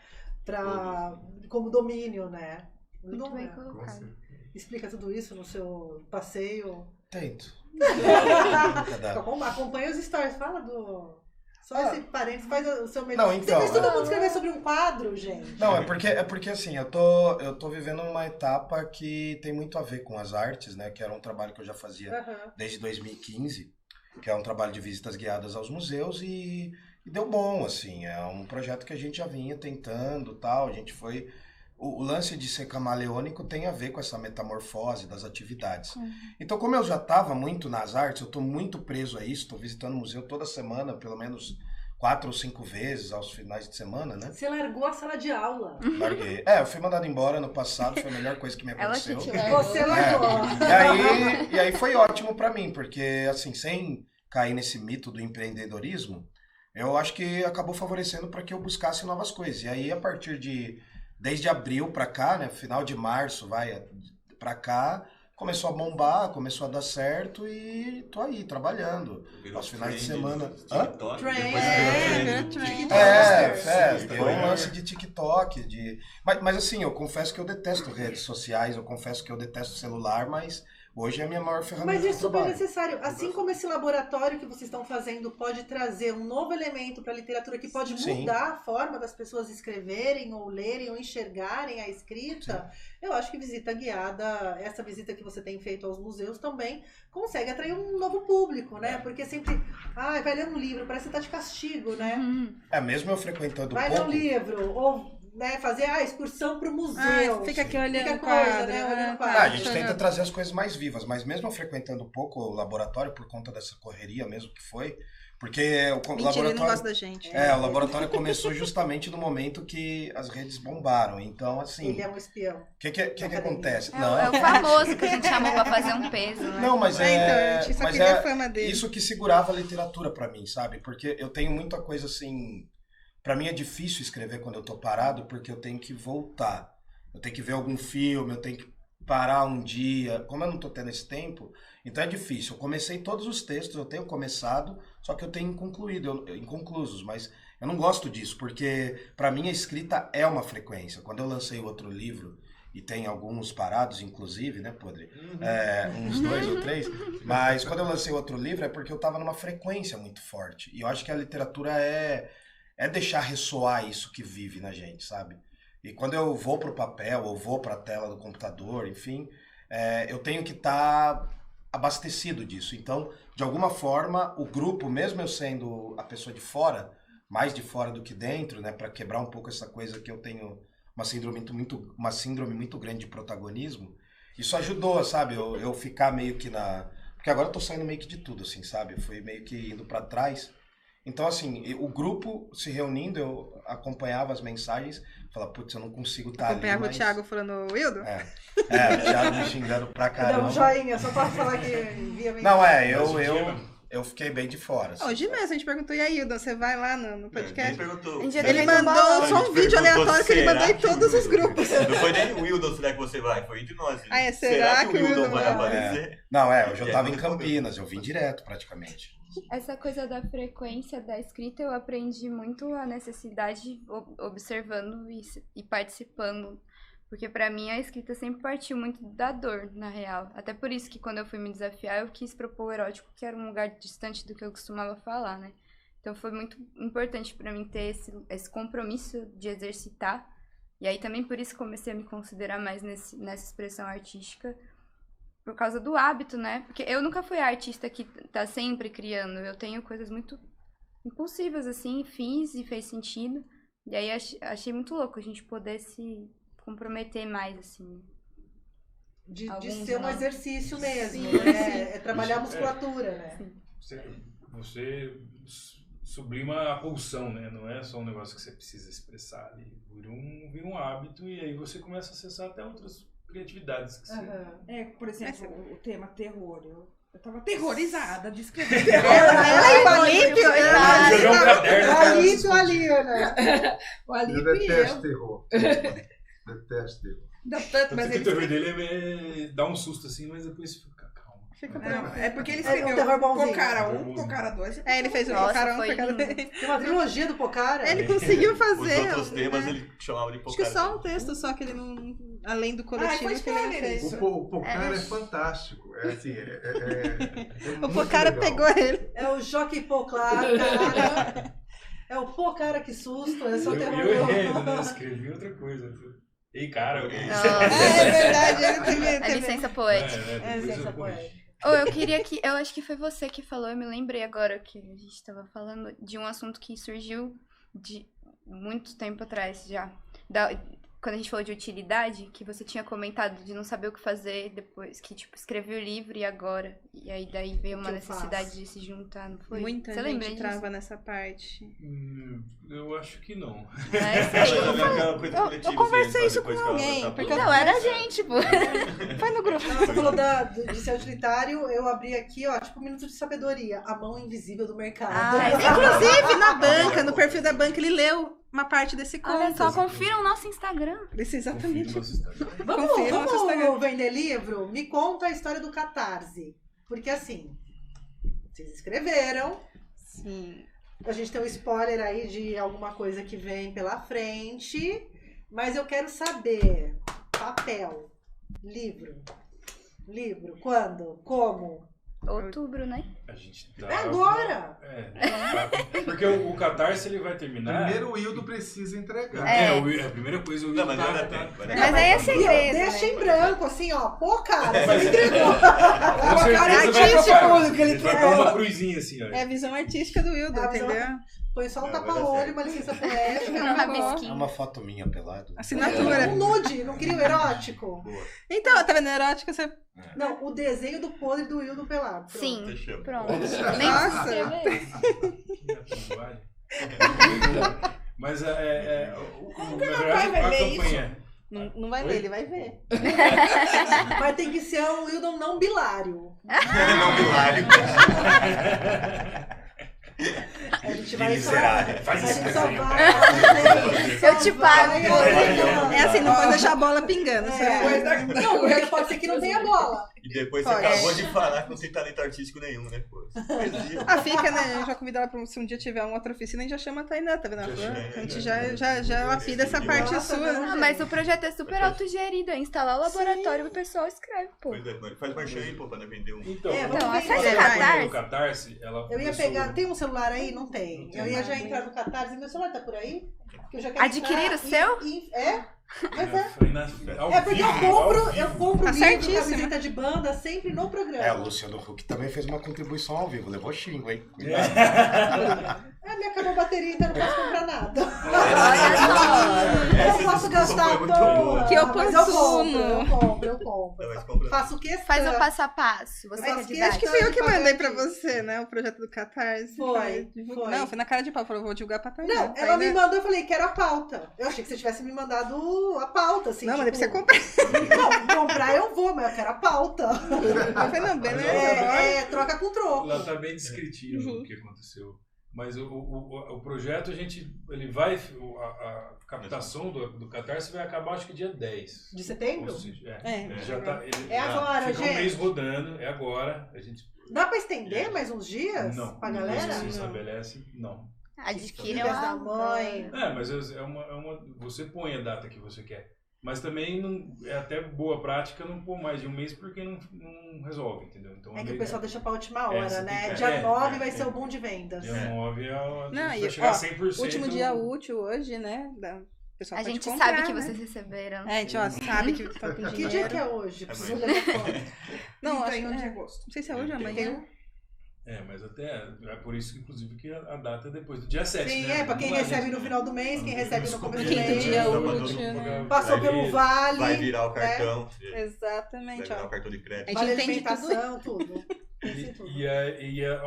Como domínio, né? Muito Não bem é? colocado. Explica tudo isso no seu passeio. Tento. Acompanha os stories, fala do... Só esse parênteses, faz o seu melhor. Não, então, Você fez todo mundo escrever sobre um quadro, gente. Não, é porque assim, eu tô vivendo uma etapa que tem muito a ver com as artes, né? Que era um trabalho que eu já fazia Aham. desde 2015, que é um trabalho de visitas guiadas aos museus e deu bom, assim. É um projeto que a gente já vinha tentando, tal. A gente foi... O lance de ser camaleônico tem a ver com essa metamorfose das atividades. Então, como eu já estava muito nas artes, eu estou muito preso a isso, estou visitando o museu toda semana, pelo menos 4 ou 5 vezes aos finais de semana, né? Você largou a sala de aula. Larguei. Eu fui mandado embora no passado, foi a melhor coisa que me Ela aconteceu. que te largou. Você largou. E aí foi ótimo pra mim, porque assim, sem cair nesse mito do empreendedorismo, eu acho que acabou favorecendo para que eu buscasse novas coisas. E aí, a partir desde abril pra cá, né, final de março, pra cá, começou a bombar, começou a dar certo e tô aí, trabalhando. Aos finais de semana. TikTok, Trend. depois virou trend. trend. Deu um lance de TikTok. Mas assim, eu confesso que eu detesto redes sociais, eu confesso que eu detesto celular, mas Hoje é a minha maior ferramenta Mas é de super trabalho. necessário. Assim como esse laboratório que vocês estão fazendo pode trazer um novo elemento para a literatura que pode Sim. mudar a forma das pessoas escreverem ou lerem ou enxergarem a escrita, eu acho que visita guiada, essa visita que você tem feito aos museus também consegue atrair um novo público, né? Porque sempre, vai ler um livro, parece que tá de castigo, né? Mesmo eu frequentando Vai ler pouco... um livro, ou fazer a excursão pro museu. Fica aqui olhando Fica o coisa, quadro. né? Olhando o Tá. quadro. A gente tenta trazer as coisas mais vivas, mas mesmo eu frequentando pouco o laboratório, por conta dessa correria mesmo que foi, porque o Mentira, ele laboratório... não gosta da gente. o laboratório começou justamente no momento que as redes bombaram. Então, assim... Ele é um espião. O que acontece? É o famoso que a gente chamou pra fazer um peso, né? Não, mas Então, a gente só mas queria a fama dele. isso que segurava a literatura pra mim, sabe? Porque eu tenho muita coisa assim... Pra mim é difícil escrever quando eu tô parado, porque eu tenho que voltar. Eu tenho que ver algum filme, eu tenho que parar um dia. Como eu não tô tendo esse tempo, então é difícil. Eu comecei todos os textos, eu tenho começado, só que eu tenho inconclusos. Mas eu não gosto disso, porque pra mim a escrita é uma frequência. Quando eu lancei o outro livro, e tem alguns parados, inclusive, né, Podre? Uns 2 ou 3. Mas quando eu lancei o outro livro é porque eu tava numa frequência muito forte. E eu acho que a literatura é deixar ressoar isso que vive na gente, sabe? E quando eu vou pro papel, ou vou pra tela do computador, enfim, eu tenho que estar abastecido disso. Então, de alguma forma, o grupo, mesmo eu sendo a pessoa de fora, mais de fora do que dentro, né, para quebrar um pouco essa coisa que eu tenho uma síndrome muito grande de protagonismo, isso ajudou, sabe? Eu ficar meio que na... Porque agora eu tô saindo meio que de tudo, assim, sabe? Eu fui meio que indo para trás. Então, assim, o grupo se reunindo, eu acompanhava as mensagens, falava, putz, eu não consigo estar ali, Acompanhava mas... o Thiago falando, Wildo? o Thiago me xingando pra caramba. Dá um joinha, só pra falar que via mensagem. Não, eu fiquei bem de fora. Assim, Hoje mesmo a gente perguntou, e aí, Hildon, você vai lá no podcast? Perguntou. Ele mandou só um vídeo aleatório que ele mandou em todos os grupos. Não foi nem o Wildon, será que você vai? Foi de nós. Será que o Wildon vai vai? aparecer? Eu já tava em Campinas, eu vim direto praticamente. Essa coisa da frequência da escrita, eu aprendi muito a necessidade observando e participando. Porque pra mim a escrita sempre partiu muito da dor, na real. Até por isso que quando eu fui me desafiar, eu quis propor o erótico, que era um lugar distante do que eu costumava falar, né? Então foi muito importante pra mim ter esse compromisso de exercitar. E aí também por isso comecei a me considerar mais nessa expressão artística. Por causa do hábito, né? Porque eu nunca fui a artista que tá sempre criando. Eu tenho coisas muito impulsivas, assim, fiz e fez sentido. E aí achei muito louco a gente poder se comprometer mais, assim. De ser um exercício mesmo, né? É trabalhar a musculatura, né? Você sublima a pulsão, né? Não é só um negócio que você precisa expressar ali. Vira um hábito e aí você começa a acessar até outras criatividades que você... Por exemplo, o tema terror. Eu tava aterrorizada de escrever Ela e o Alípio, Jogar um caderno. Alípio ali, né? O Eu Alípio e detesto eu. terror. Detesto terror. Mas O ele terror dele dá um susto assim, mas depois fica calmo. Fica Não, é porque ele É escreveu um terror bonzinho. Pocara 1, Pocara 2. ele fez o Nossa, Pocara foi Pocara lindo. 2. Tem uma trilogia do Pocara. Ele conseguiu Os fazer. outros temas né? ele chamava de Acho que Pocara. só um texto só que ele não. Além do coletivo foi que ele não spoiler fez. isso. O Pocara é fantástico. É assim, O muito Pocara legal. pegou ele. É o Jockey Pocara. É o Pocara, que susto. Esse é o terror. Eu errei, né? Escrevi outra coisa. Ei, cara, Nossa. É verdade, ele teve. A licença poética. licença poética. Eu queria que... Eu acho que foi você que falou, eu me lembrei agora que a gente estava falando de um assunto que surgiu de muito tempo atrás já. Quando a gente falou de utilidade, que você tinha comentado de não saber o que fazer depois, que tipo, escrevi o livro e agora. E aí daí veio uma que eu necessidade faço? de se juntar, não foi? Muita Você lembra gente disso? trava nessa parte. Eu acho que não. Eu conversei isso com alguém, porque Não, era a gente, pô. foi no grupo. Você falou de ser utilitário, eu abri aqui, ó, tipo um minuto de sabedoria. A mão invisível do mercado. Inclusive, na banca, no perfil da banca, ele leu uma parte desse conto. Olha só, confiram o nosso Instagram. Isso, exatamente. Vamos, nosso Instagram. vender livro? Me conta a história do Catarse. Porque assim, vocês escreveram. Sim. A gente tem um spoiler aí de alguma coisa que vem pela frente. Mas eu quero saber, papel, livro, Livro? Quando? Como? Outubro, né? A gente tá... É agora! Porque o Catarse ele vai terminar... Primeiro o Hildo precisa entregar. A primeira coisa... Não, mas ainda tem. Mas aí é segredo, Deixa né? em branco, assim, ó. Pô, cara, você me entregou. Com certeza vai pra artístico página. que ele Vai quer. pôr uma cruzinha assim, ó. É a visão artística do Wildo, É a visão- entendeu? Põe só um Não, vai dar tapa-olho, certo. uma licença poética. Um É rabisquinho. uma foto minha pelado. Assinatura. Um nude, não queria o erótico? Boa. Então, tá vendo? Erótica, você... Não, o desenho do podre do Hildo pelado. Pronto. Sim, Fechamos. pronto. Nem Nossa. precisa escrever. Mas na vai verdade, ver a isso? campanha... Não vai ver, ele vai ver. Mas tem que ser um Hildon não bilário. Não, Bilário. A gente vai só... Miserável. A Faz isso, gente só desenho. vai... Eu te pago. É assim, não pode deixar a bola pingando. É. Não, porque pode ser que não tenha bola. E depois Pode. você acabou de falar que não tem talento artístico nenhum, né, pô? Poesia. Ah, fica, né? Eu já convido ela pra se um dia tiver uma outra oficina, a gente já chama a Tainã, tá vendo? A gente já lapida essa parte Nossa, sua. não. Ah, mas o projeto é super autogerido. É instalar o laboratório e o pessoal escreve, pô. Pois é, mano. Faz marchand aí, pô, pra vender um. Então, Vamos Então, ver. acessa É, o vai, Catarse. o Catarse, ela Eu ia começou- pegar... Tem um celular aí? Não tem. Eu ia já entrar no Catarse. Meu celular tá por aí? Que eu já quero Adquirir entrar o seu? É? Mas é. Foi ao É porque vivo, eu ao compro vivo. livro, certíssimo. camiseta de banda sempre no É, o programa. Luciano Huck também fez uma contribuição ao vivo. Levou xingo, hein? Me acabou a bateria, então não posso comprar nada. Olha Eu posso gastar à foi muito toa. boa. Que Mas eu oportuno. compro. Não, mas compra. Faço questão. Faz o passo a passo. Você Eu que é faço didático. Acho que foi eu que mandei pra você, né? O projeto do Catarse. Foi. Não, foi na cara de pau. Falou, vou divulgar pra Tainã. Não, ela me mandou, eu falei, quero a pauta. Eu achei que você tivesse me mandado a pauta, assim. Não, mas tipo, você comprar. Não, comprar eu vou, mas eu quero a pauta. Eu falei, não, beleza. Troca com troco. Lá tá bem descritivo o que aconteceu. Mas o projeto, ele vai. A captação do Catarse vai acabar, acho que dia 10. De setembro? Ou seja, É. já tá, ele É já agora, fica um gente. mês rodando, é agora. A gente, Dá pra estender mais uns dias? não, Pra depois galera? que se Não. estabelece, não. Adquira Filhas da uma mãe. Mas você põe a data que você quer. Mas também é até boa prática não pôr mais de um mês porque não resolve, entendeu? Então, É que o pessoal deixa pra última hora, você né? tem que- Dia 9 vai é. ser o boom de vendas. Dia 9 Não, vai e, chegar a ó, 100%. Último dia útil hoje, né? O pessoal A pode gente comprar, sabe que né? vocês receberam. É, a gente ó, sabe que estão com Que dia dinheiro. que é hoje? Preciso Amanhã. levar conta. Não, acho 31 de que agosto. não sei se é hoje ou amanhã. Mas até é por isso, inclusive, que a data é depois do dia 7, Sim, né? é pra quem Não vai, recebe gente. no final do mês, quem recebe no começo do Quinto mês. dia Tá pra todo útil, mundo, né? Passou vai pelo vir- vale. Vai virar o cartão. Vai Exatamente, virar o ó. cartão de crédito. A gente Vale entende tudo. alimentação, tudo. Sim, tudo. E é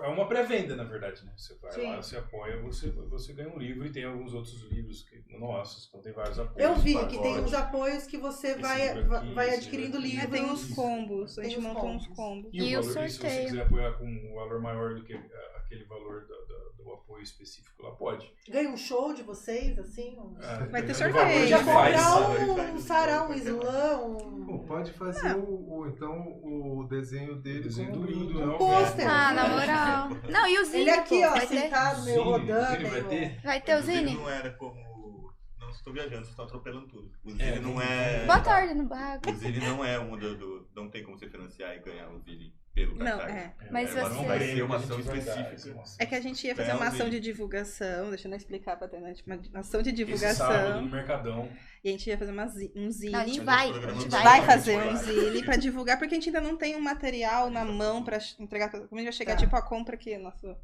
uma pré-venda, na verdade, né? Você vai Sim. lá, você apoia, você ganha um livro e tem alguns outros livros nossos, então tem vários apoios. Eu vi pacote. que tem uns apoios que você Esse vai livro aqui, vai esse adquirindo livro aqui. É, livros. tem uns combos. A Tem gente os montou uns combos. combos. E E o se você sorteio. quiser apoiar com um valor maior do que aquele valor do apoio específico lá, pode. Ganha um show de vocês, assim? Vai ter dependendo do sorteio. valor, a Podia gente faz. comprar um sarau, um slam, Pô, pode fazer então o desenho dele O desenho com do brinde. Hildo, não, pôster. Ah, na moral. Não, e o Zine, Ele aqui, pô, ó, vai ter? sentado, meio Zine, rodando. Zine vai meio- ter? Vai ter o O Zine Zine? não era como... Não, estou viajando, vocês estão atropelando tudo. O Zine não é... Boa tarde no barraco. O Zine não é um não tem como você financiar e ganhar o Zine pelo Não, Catarse. é. Mas É, você- vai ser uma A gente ação vai dar, específica. É que a gente ia fazer É, uma o ação Zine. de divulgação, deixa eu não explicar pra Tainã, tipo, uma ação de Esse sábado no divulgação. Mercadão. E a gente ia fazer um zine. Não, a gente Mas vai. esse programa A gente não Vai vai. fazer um zine pra divulgar, porque a gente ainda não tem um material na mão pra entregar. Como a gente vai chegar, Tá. tipo, a compra aqui, nosso.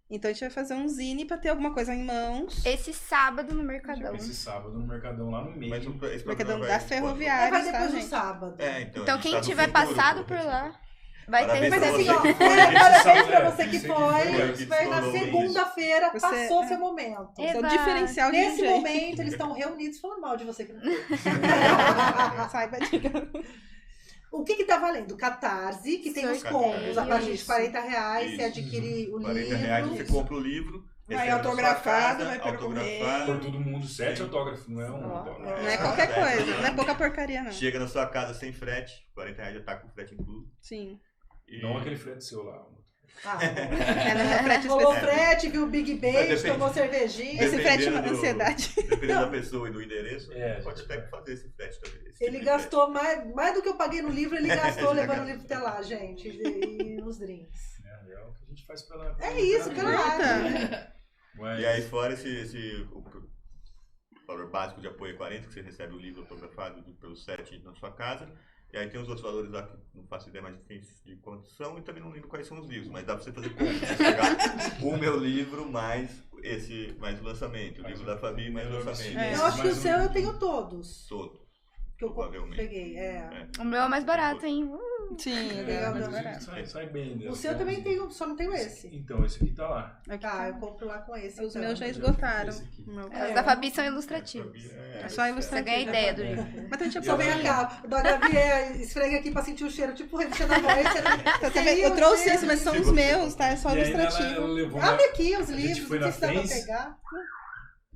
Então a gente vai fazer um zine pra ter alguma coisa em mãos. Esse sábado no Mercadão. Esse sábado no Mercadão lá no meio. Mas esse Mercadão programa da vai... Ferroviária, Vai tá, depois do gente? sábado. Então Então a gente quem tá no tiver futuro, passado pô. por lá vai ter Parabéns Mas pra assim, você. ó, Esse parabéns sábado, pra você que você foi. que Vai na descolou segunda-feira, Você- passou seu momento. É. Esse é o Eba. diferencial de Nesse DJ. momento, eles estão reunidos falando mal de você que não foi. Saiba disso. O que tá valendo? Catarse, que tem os Sorteio. combos. A partir de Isso. R$40, você Isso. adquire o R$40 livro. você compra o livro. Vai recebe na sua autografado, casa, vai percorrer. autografado. Por todo mundo, 7 autógrafos, não é um autógrafo. Não é qualquer coisa, não é pouca porcaria, não. Chega na sua casa sem frete, R$40 já tá com frete incluso. Sim. E Não aquele frete seu lá. Rolou frete, viu o Big Bang, Depende. tomou cervejinha. Esse frete é uma Dependendo ansiedade. Dependendo da pessoa e do endereço, É, pode até fazer esse frete também. esse Ele tipo de gastou mais do que eu paguei no livro, ele gastou Já levando o gastou. livro até lá, gente. E os drinks. É o que a gente faz pela. É isso, pela pela vida. arte, né? Mas- E aí, fora o valor básico de apoio é 40, que você recebe o livro autografado pelo set na sua casa. E aí tem os outros valores lá que não faço ideia mais de quantos são e também não lembro quais são os livros, mas dá pra você fazer compra. Você pegar o meu livro mais o lançamento, o livro da Fabi mais o lançamento. Eu acho que o seu eu tenho todos. Todo. Que eu Provavelmente. peguei, O meu é mais barato, hein? Sim, Legal, é mais né? barato. Sai bem. né? O seu eu também tenho, só não tenho esse. Então, esse aqui tá lá. Tá, eu compro lá com esse. Os então. meus já esgotaram. Esse aqui. O meu- Os da Fabi são ilustrativos. É só ilustrar. Você ganha a ideia do livro. Mas também tinha Só vem cá, o da Gabi esfrega aqui pra sentir o cheiro, tipo revista da mãe. Eu trouxe esse, mas são os meus, tá? É só E aí ela ilustrativo. levou Abre aqui os A gente livros, foi não na sei se dá pra Fens. pegar.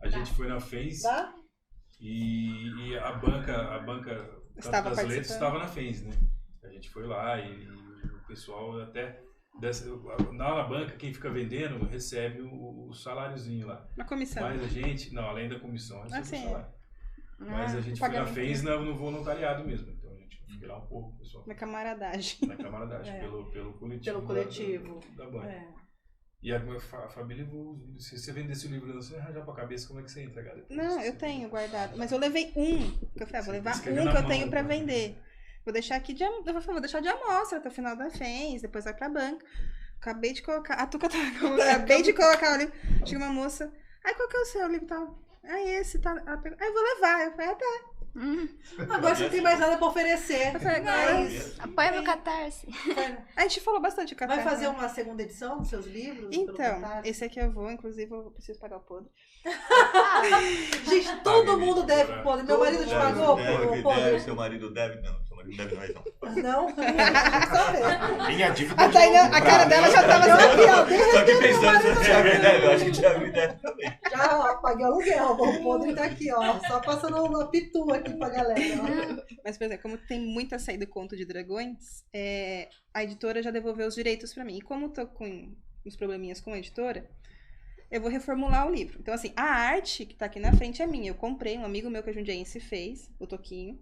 A gente foi na FENS Dá? e a banca Estava das letras participando. estava na FENS, né? A gente foi lá e o pessoal até... Na banca, quem fica vendendo recebe o saláriozinho lá. Uma comissão. Mas a gente... Não, além da comissão, recebe sim. o salário. Mas a gente foi na pagamento. FENS no voluntariado mesmo. Então a gente fica lá um pouco, pessoal. Na camaradagem. Na camaradagem, É. pelo coletivo. Pelo coletivo. Da banca. É. E a família, se você vendesse o livro, você arranjar pra cabeça, como é que você entrega depois? Não, eu tenho guardado. Mas eu levei um. Que eu falei, vou levar Escreveu um na que eu mão, tenho pra né? vender. Vou deixar aqui de vou deixar de amostra até o final da FENS, depois vai pra banca. Acabei de colocar. A Tuca tá. Acabei de colocar o livro. Chega uma moça. Ai, qual que é o seu livro tal? Esse tá. Ela pegou. Eu vou levar. Eu falei, tá. Agora você não tem mais nada pra oferecer. Eu falei, É agora. isso. Apoia meu Catarse. A gente falou bastante de Vai fazer uma segunda edição dos seus livros? pelo Então, Catarse? esse aqui eu vou, inclusive eu preciso pagar o podre. Gente, todo mundo deve o podre. Meu marido te pagou o podre? Seu marido deve? Não, seu marido deve mais não. Não? Só ver. Minha dívida A Tainá, a cara dela já tava Eu assim. aqui, ó, Só que derretendo o pensando marido. se você deve, eu acho que já me deve também. Já, ó, paguei o aluguel. O podre tá aqui, ó. Só passando uma pitu aqui pra galera. Ó. Mas, por exemplo, como tem muita saída do Conto de Dragões, a editora já devolveu os direitos pra mim. E como eu tô com uns probleminhas com a editora, eu vou reformular o livro. Então, assim, a arte que tá aqui na frente é minha. Eu comprei, um amigo meu que é jundiaense fez, o Toquinho.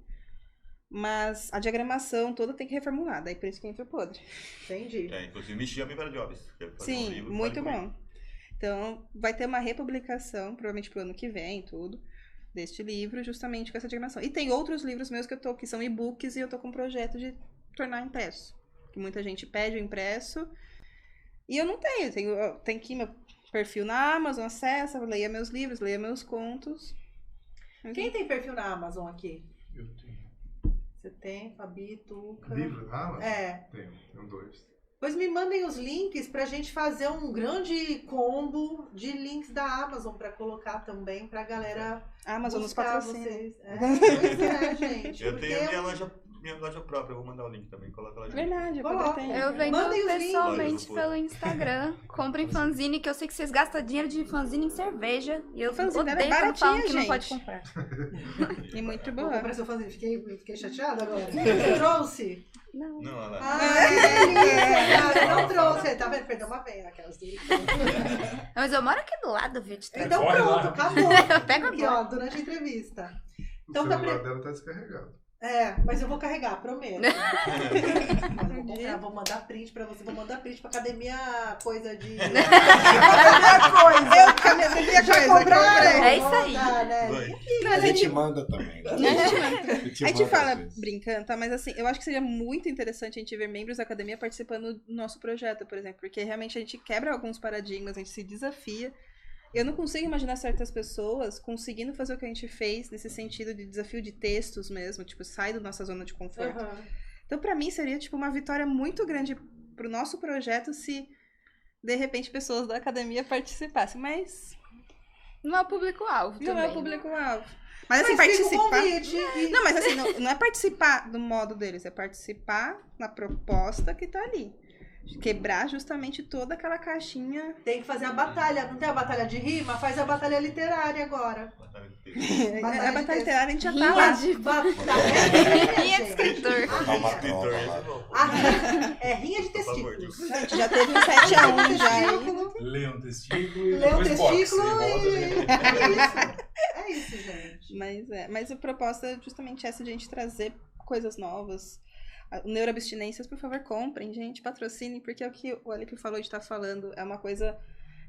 Mas a diagramação toda tem que reformular. Daí por isso que entra o podre. Entendi. Inclusive me chame para jobs. Quero fazer um Sim, livro, muito fale comigo. bom. Então, vai ter uma republicação, provavelmente pro ano que vem, tudo, deste livro, justamente com essa diagramação. E tem outros livros meus que são e-books e eu tô com um projeto de tornar impresso. Que muita gente pede o impresso. E eu não tenho. Tem aqui meu perfil na Amazon, acessa, leia meus livros, leia meus contos. Quem tem perfil na Amazon aqui? Eu tenho. Você tem, Fabi, Tuca. Livro? Ah, mas É. tenho 2. Pois me mandem os links pra gente fazer um grande combo de links da Amazon pra colocar também pra galera A Amazon nos buscar patrocina. vocês. Pois é, gente. Eu porque tenho minha loja própria, eu vou mandar o link também, coloca lá. Verdade, eu Coloca. tenho. Eu vendo Mandem os pessoalmente links. pelo Instagram. Comprem fanzine, que eu sei que vocês gastam dinheiro de fanzine em cerveja. E eu Fanzine odeio era quando falam baratinha, que não gente. pode comprar. E muito Vou boa. comprar seu fãzinho. Fiquei chateada agora. Você trouxe? Não. Não, olha lá. Ah, que delícia, cara. Não trouxe. Tá vendo? Perdeu uma veia aquelas duas. Mas eu moro aqui do lado, viu? de tudo. Então Corre lá, pronto, rapidinho. acabou. Eu pego Aqui, agora. ó, durante a entrevista. O Então, celular dela tá descarregado. mas eu vou carregar, prometo. Mas vou comprar, vou mandar print pra você, vou mandar print pra academia, coisa de. Eu comecei a Já coisa, compraram? comprei. É isso aí. Vou mandar, né? Vai. A gente manda também. Né? A gente manda fala às vezes. brincando, tá? Mas assim, eu acho que seria muito interessante a gente ver membros da academia participando do nosso projeto, por exemplo. Porque realmente a gente quebra alguns paradigmas, a gente se desafia. Eu não consigo imaginar certas pessoas conseguindo fazer o que a gente fez nesse sentido de desafio de textos mesmo, tipo, sai da nossa zona de conforto. Uhum. Então, pra mim, seria tipo uma vitória muito grande pro nosso projeto se, de repente, pessoas da academia participassem. Mas Não é o público-alvo não também. é o público-alvo. Mas assim, Mas fica o participar... convite. Não, mas assim, não é participar do modo deles, é participar na proposta que tá ali. quebrar justamente toda aquela caixinha. Tem que fazer a batalha. Não tem a batalha de rima? Faz a batalha literária agora. A batalha literária a gente já tá Rinha lá. de- Rinha de escritor. Botar uma tromba lá. É rinha de testículos. A gente já teve um 7-1 já. hein? Testículo, Lê um testículo e lê um depois boxe. testículo Volta, e... É isso, gente. Mas a proposta é justamente essa de a gente trazer coisas novas. O Neuroabstinências, por favor, comprem, gente, patrocinem, porque é o que o Alípio falou de estar falando. É uma coisa...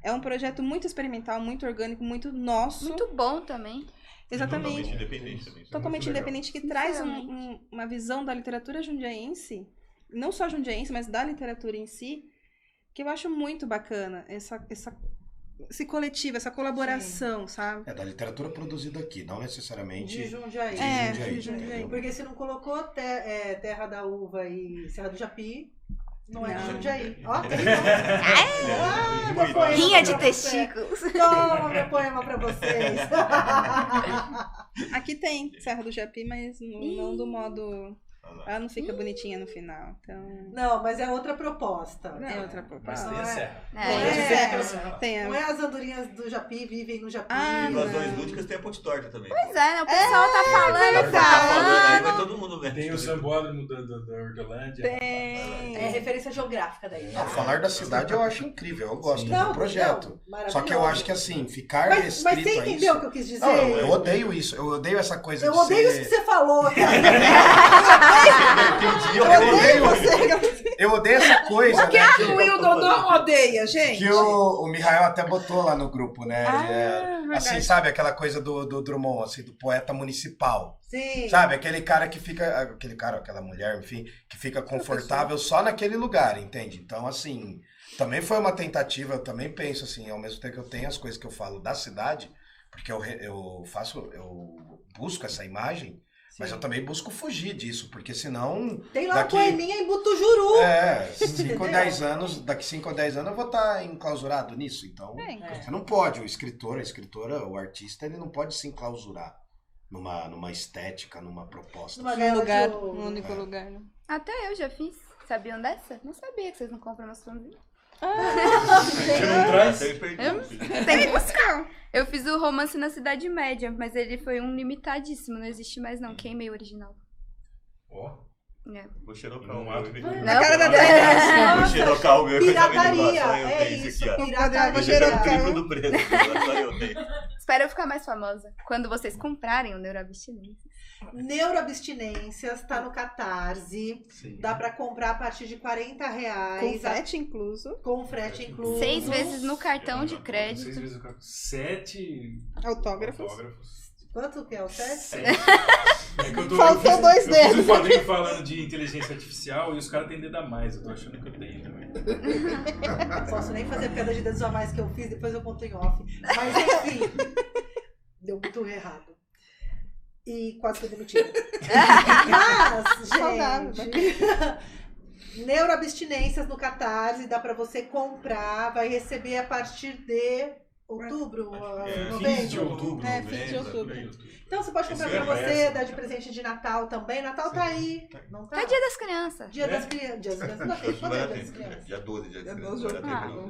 É um projeto muito experimental, muito orgânico, muito nosso. Muito bom também. Exatamente. Totalmente independente também. Isso é Totalmente muito legal. independente, que traz Sinceramente. uma visão da literatura jundiaense, não só jundiaense, mas da literatura em si, que eu acho muito bacana. Esse coletivo, essa colaboração, sabe? É da literatura produzida aqui, não necessariamente De Jundiaí. de de Jundiaí, Jundiaí. entendeu? Porque se não colocou Terra da Uva e Serra do Japi, não é de Não. Jundiaí. Ó, tem Muito poema Rinha de pra testículos. você. Toma meu poema pra vocês. Aqui tem Serra do Japi, mas não do modo... Olha lá. Ela não fica bonitinha no final, então... Não, mas é outra proposta. É outra Mas proposta. tem a serra. Tem Não a... é as andorinhas do Japi vivem no Japi. Ah, Invasões não. lúdicas tem a ponte torta também. Pois é, né? O pessoal tá falando, Tá falando aí, falando. vai todo mundo ver. Tem o sambódromo da Hortolândia. É referência geográfica daí. Não, falar da cidade eu acho incrível, eu gosto Não, do projeto. não, Só que eu acho que assim, ficar Mas restrito você a entendeu o isso... que eu quis dizer? Não, eu odeio isso, eu odeio essa coisa Eu de odeio ser... isso que você falou, cara. Entendi, Eu odeio você. Eu odeio essa coisa, O que né? é que o Wildon não odeia, gente? Que o Mihael até botou lá no grupo, né? verdade. Assim, sabe, aquela coisa do Drummond, assim, do poeta municipal. Sim. Sabe, aquele cara que fica, aquele cara, aquela mulher, enfim, que fica confortável só naquele lugar, entende? Então, assim, também foi uma tentativa, eu também penso assim, ao mesmo tempo que eu tenho as coisas que eu falo da cidade, porque eu busco essa imagem, mas eu também busco fugir disso, porque senão... Tem lá daqui- uma poeminha em Butujuru. Daqui 5 ou 10 anos eu vou estar enclausurado nisso, então... Você não pode, o escritor, a escritora, o artista, ele não pode se enclausurar numa estética, numa proposta. Numa Um guerra lugar, de- um único lugar. Né? Até eu já fiz. Sabiam dessa? Não sabia que vocês não compram meus pãozinhos. Você não traz? Tem que buscar. Eu fiz o Romance na Cidade Média, mas ele foi um limitadíssimo, não existe mais não. Queimei o original. Ó, É. Vou xerocar Não o mato. meu. Não, cara da Vou xerocar o meu. Pirataria, Eu é tenho isso, aqui, ó. pirataria. Vou xerocar o triplo do preço. Só eu tenho. Espero eu ficar mais famosa. Quando vocês comprarem o Neuroabstinência. Neuroabstinências tá no Catarse. Dá pra comprar a partir de R$40. Com frete incluso. Com frete incluso. 6 vezes no cartão de 6 crédito. vezes o cartão. 7 Autógrafos. autógrafos. Quanto que é o 7? 7. É que Faltou eu dois fiz dedos. um quadrinho falando de inteligência artificial e os caras têm dedo a mais. Eu tô achando que eu tenho também. Não posso nem fazer piada de dedos a mais que eu fiz, depois eu conto em off. Mas enfim, deu muito errado. E quase fui demitida. Mas, Saudável, gente, neuroabstinências no Catarse, dá pra você comprar, vai receber a partir de outubro, Fins de novembro. outubro, É, fins de novembro, outubro. por aí, outubro. Então você pode comprar Esse pra ano é você, essa. dar de presente de Natal também. Natal tá aí, não tá? É dia das crianças. Dia das crianças. Dia das crianças não tem. Quando é Vai dia das dar crianças? tempo. Dia 12, dia Dia 13. 12 Não vai dar Ah, tempo, não.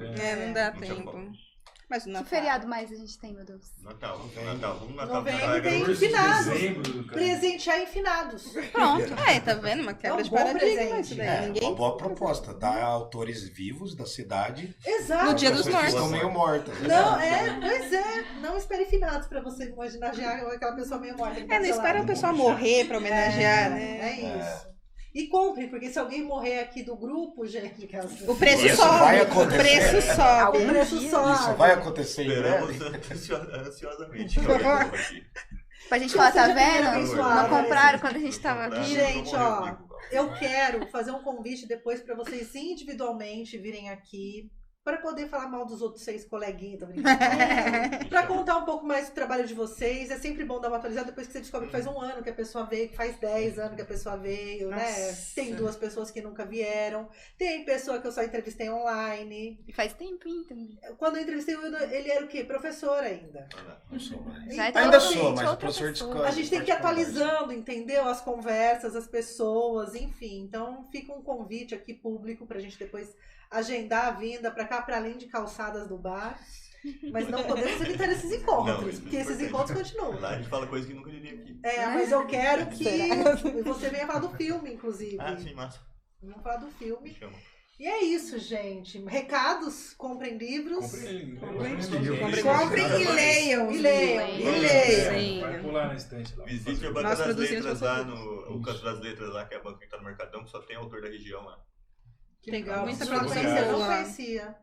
Não dá Não tinha tempo. como. Mas o Que Natal. feriado mais a gente tem, meu Deus? Natal, vamos no Natal. Novembro tem Curso de finados. dezembro, cara. Presentear em finados. Pronto. Tá vendo? Uma quebra É um de bom paradigma presente. isso daí. É, Ninguém... uma boa proposta. Dar autores vivos da cidade. Exato. No Dia dos pessoas que Mortos. estão meio mortas. Não, pois é. Não espere finados pra você homenagear aquela pessoa meio morta. Não espera o pessoal morrer pra homenagear, né? É isso. E compre, porque se alguém morrer aqui do grupo, gente, O preço Isso sobe. vai O acontecer. preço sobe. o preço sobe. Isso vai acontecer em Esperamos breve. ansiosamente. que alguém morra aqui. Pra gente falar, tá Seja bem vendo? abençoado, Não compraram quando a gente tava aqui. Gente, ó, eu quero fazer um convite depois pra vocês individualmente virem aqui para poder falar mal dos outros 6 coleguinhas, tô brincando. Pra contar um pouco mais do trabalho de vocês. É sempre bom dar uma atualizada depois que você descobre que faz 1 ano que a pessoa veio, que faz 10 anos que a pessoa veio, né? Tem 2 pessoas que nunca vieram. Tem pessoa que eu só entrevistei online. E faz tempinho também. Quando eu entrevistei o Wildo, ele era o quê? Professor ainda. Não sou mais. Já Então, Ainda assim, sou, mas o outra professor de pessoa. escola. a gente tem que ir atualizando, entendeu? As conversas, as pessoas, enfim. Então, fica um convite aqui público pra gente depois agendar a vinda para cá, para além de calçadas do bar. Mas não podemos evitar esses encontros, Não, porque esses encontros continuam. Lá a gente fala coisa que nunca diria aqui. Mas eu quero que você venha falar do filme, inclusive. Ah, sim, massa. Vamos falar do filme. Me chama. E é isso, gente. Recados, comprem livros. Comprem e leiam. E leiam. Sim. Vai pular na estante lá. Visite a Nós Banca das produzimos Letras você. lá o Canto das Letras lá, que é a banca que tá no Mercadão, que só tem autor da região lá. Que legal. Muita Não produção conhecia, não boa. conhecia.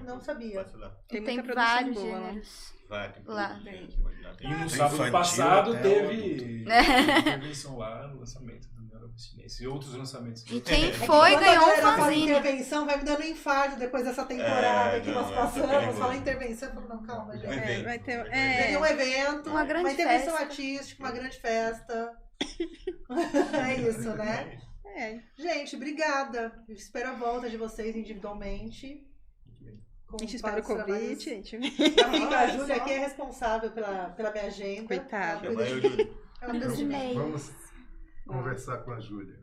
Não sabia. Passa lá. Tem Tem muita produção vários boa lá. gêneros. Vai, tem Lá. tudo, tem que imaginar. E no Tem sábado infantil passado até teve intervenção lá no lançamento do Neuroabstinência e outros lançamentos. E quem É que foi quando ganhou a um galera fala fanzine. intervenção, vai me dando um infarto depois dessa temporada que nós não, passamos. perigoso. Fala intervenção, eu falo, não, calma, gente. Evento. Vai ter. Seria um evento, Uma grande intervenção festa. artística, uma grande festa. É isso, né? Gente, obrigada. Eu espero a volta de vocês individualmente. A gente espera o convite, gente. A Júlia aqui é responsável pela minha agenda. Coitada. Ela cuida Chama eu, de- Júlio. ela cuida Dos de mim. e-mails. Vamos conversar com a Júlia.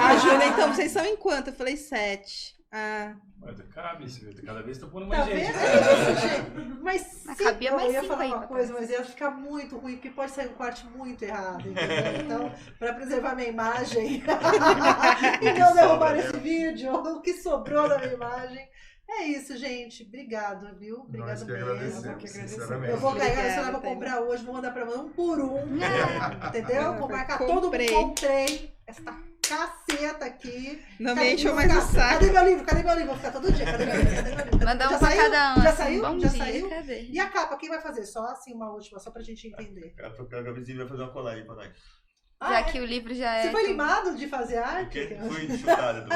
A Júlia, então, vocês são em quanto? Eu falei 7. Ah, Mas cabe, cada vez tá pondo Tá mais vendo? gente. É isso, gente. Mas Mas se cabia mais eu ia cinco falar aí uma pra coisa, trás. mas ia ficar muito ruim, porque pode sair um corte muito errado, entendeu? Então, para preservar minha imagem e não derrubar esse vídeo, o que sobrou da minha imagem. É isso, gente. Obrigado, viu? Nós Obrigado que mesmo. agradecemos, sinceramente. Eu vou ganhar, Obrigada, se ela vai Tânia. comprar hoje, vou mandar pra ela um por um. Entendeu? Vou marcar Comprei. todo mundo. Comprei essa caceta aqui. não Cadê- me encham vou mais o ficar- saco. Cadê meu livro? Cadê meu livro? Vou ficar todo dia. Cadê meu livro? Cadê meu livro? Manda um Já pra saiu? cada um. Já assim, saiu? Bom Já dia, saiu? cadê? E a capa, quem vai fazer? Só assim, uma última, só pra gente entender. A Gabizinha vai fazer uma colagem pra nós. Já é? que o livro já é. Você foi limado de fazer arte? Porque fui chutada.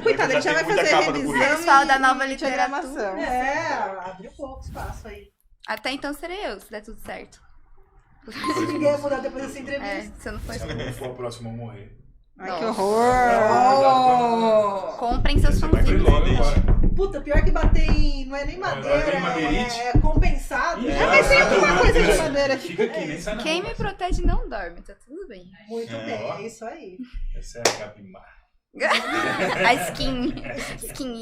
Coitada, ele já vai Muita fazer capa no revisão. currículo. Eles falam da nova e literatura. diagramação. Abriu pouco espaço aí. Até então serei eu, se der tudo certo. Se ninguém mudar depois dessa É, entrevista. se eu não for Se eu não for a próxima a morrer. Ai, que Nossa. horror! Comprem seus Você vai fanzines. perder. Logo agora. Puta, pior que bater em. Não é nem madeira, nem madeirite. é compensado. Ih, É, mas tem alguma coisa de Fica- madeira. Fica aqui, nem sai na Quem rua. me protege não dorme, tá tudo bem. Muito É, bem, ó. é isso aí. Essa é a Gabimar. A skin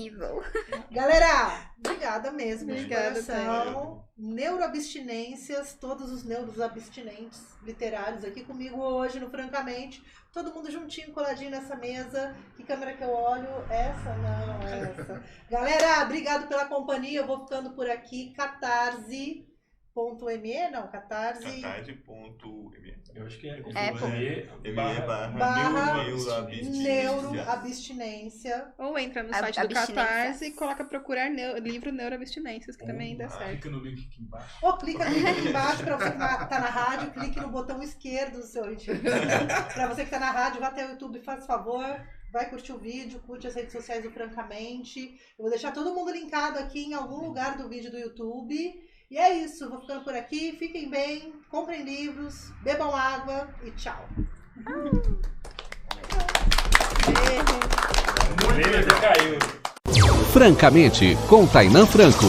evil. Galera, obrigada mesmo, Obrigada, de coração. Neuroabstinências, todos os neuros abstinentes literários aqui comigo hoje no Francamente. Todo mundo juntinho, coladinho nessa mesa. Que câmera que eu olho? Essa? Não, essa. Galera, obrigado pela companhia. Eu vou ficando por aqui. Catarse.me, não, Catarse. Catarse.me. Eu acho que é. Barra neuroabstinência. Neuroabstinência. Ou entra no A- site do abstinência. Catarse e coloca procurar livro Neuroabstinências, que também dá certo. Clica no link aqui embaixo. Ou clica no link aqui embaixo para você que tá na rádio, clique no botão esquerdo do seu Para você que tá na rádio, vá até o YouTube, faz favor, vai curtir o vídeo, curte as redes sociais do Francamente. Eu vou deixar todo mundo linkado aqui em algum lugar do vídeo do YouTube. E é isso, vou ficando por aqui, fiquem bem, comprem livros, bebam água e tchau. O Moreira já caiu. Francamente, com Tainan Franco.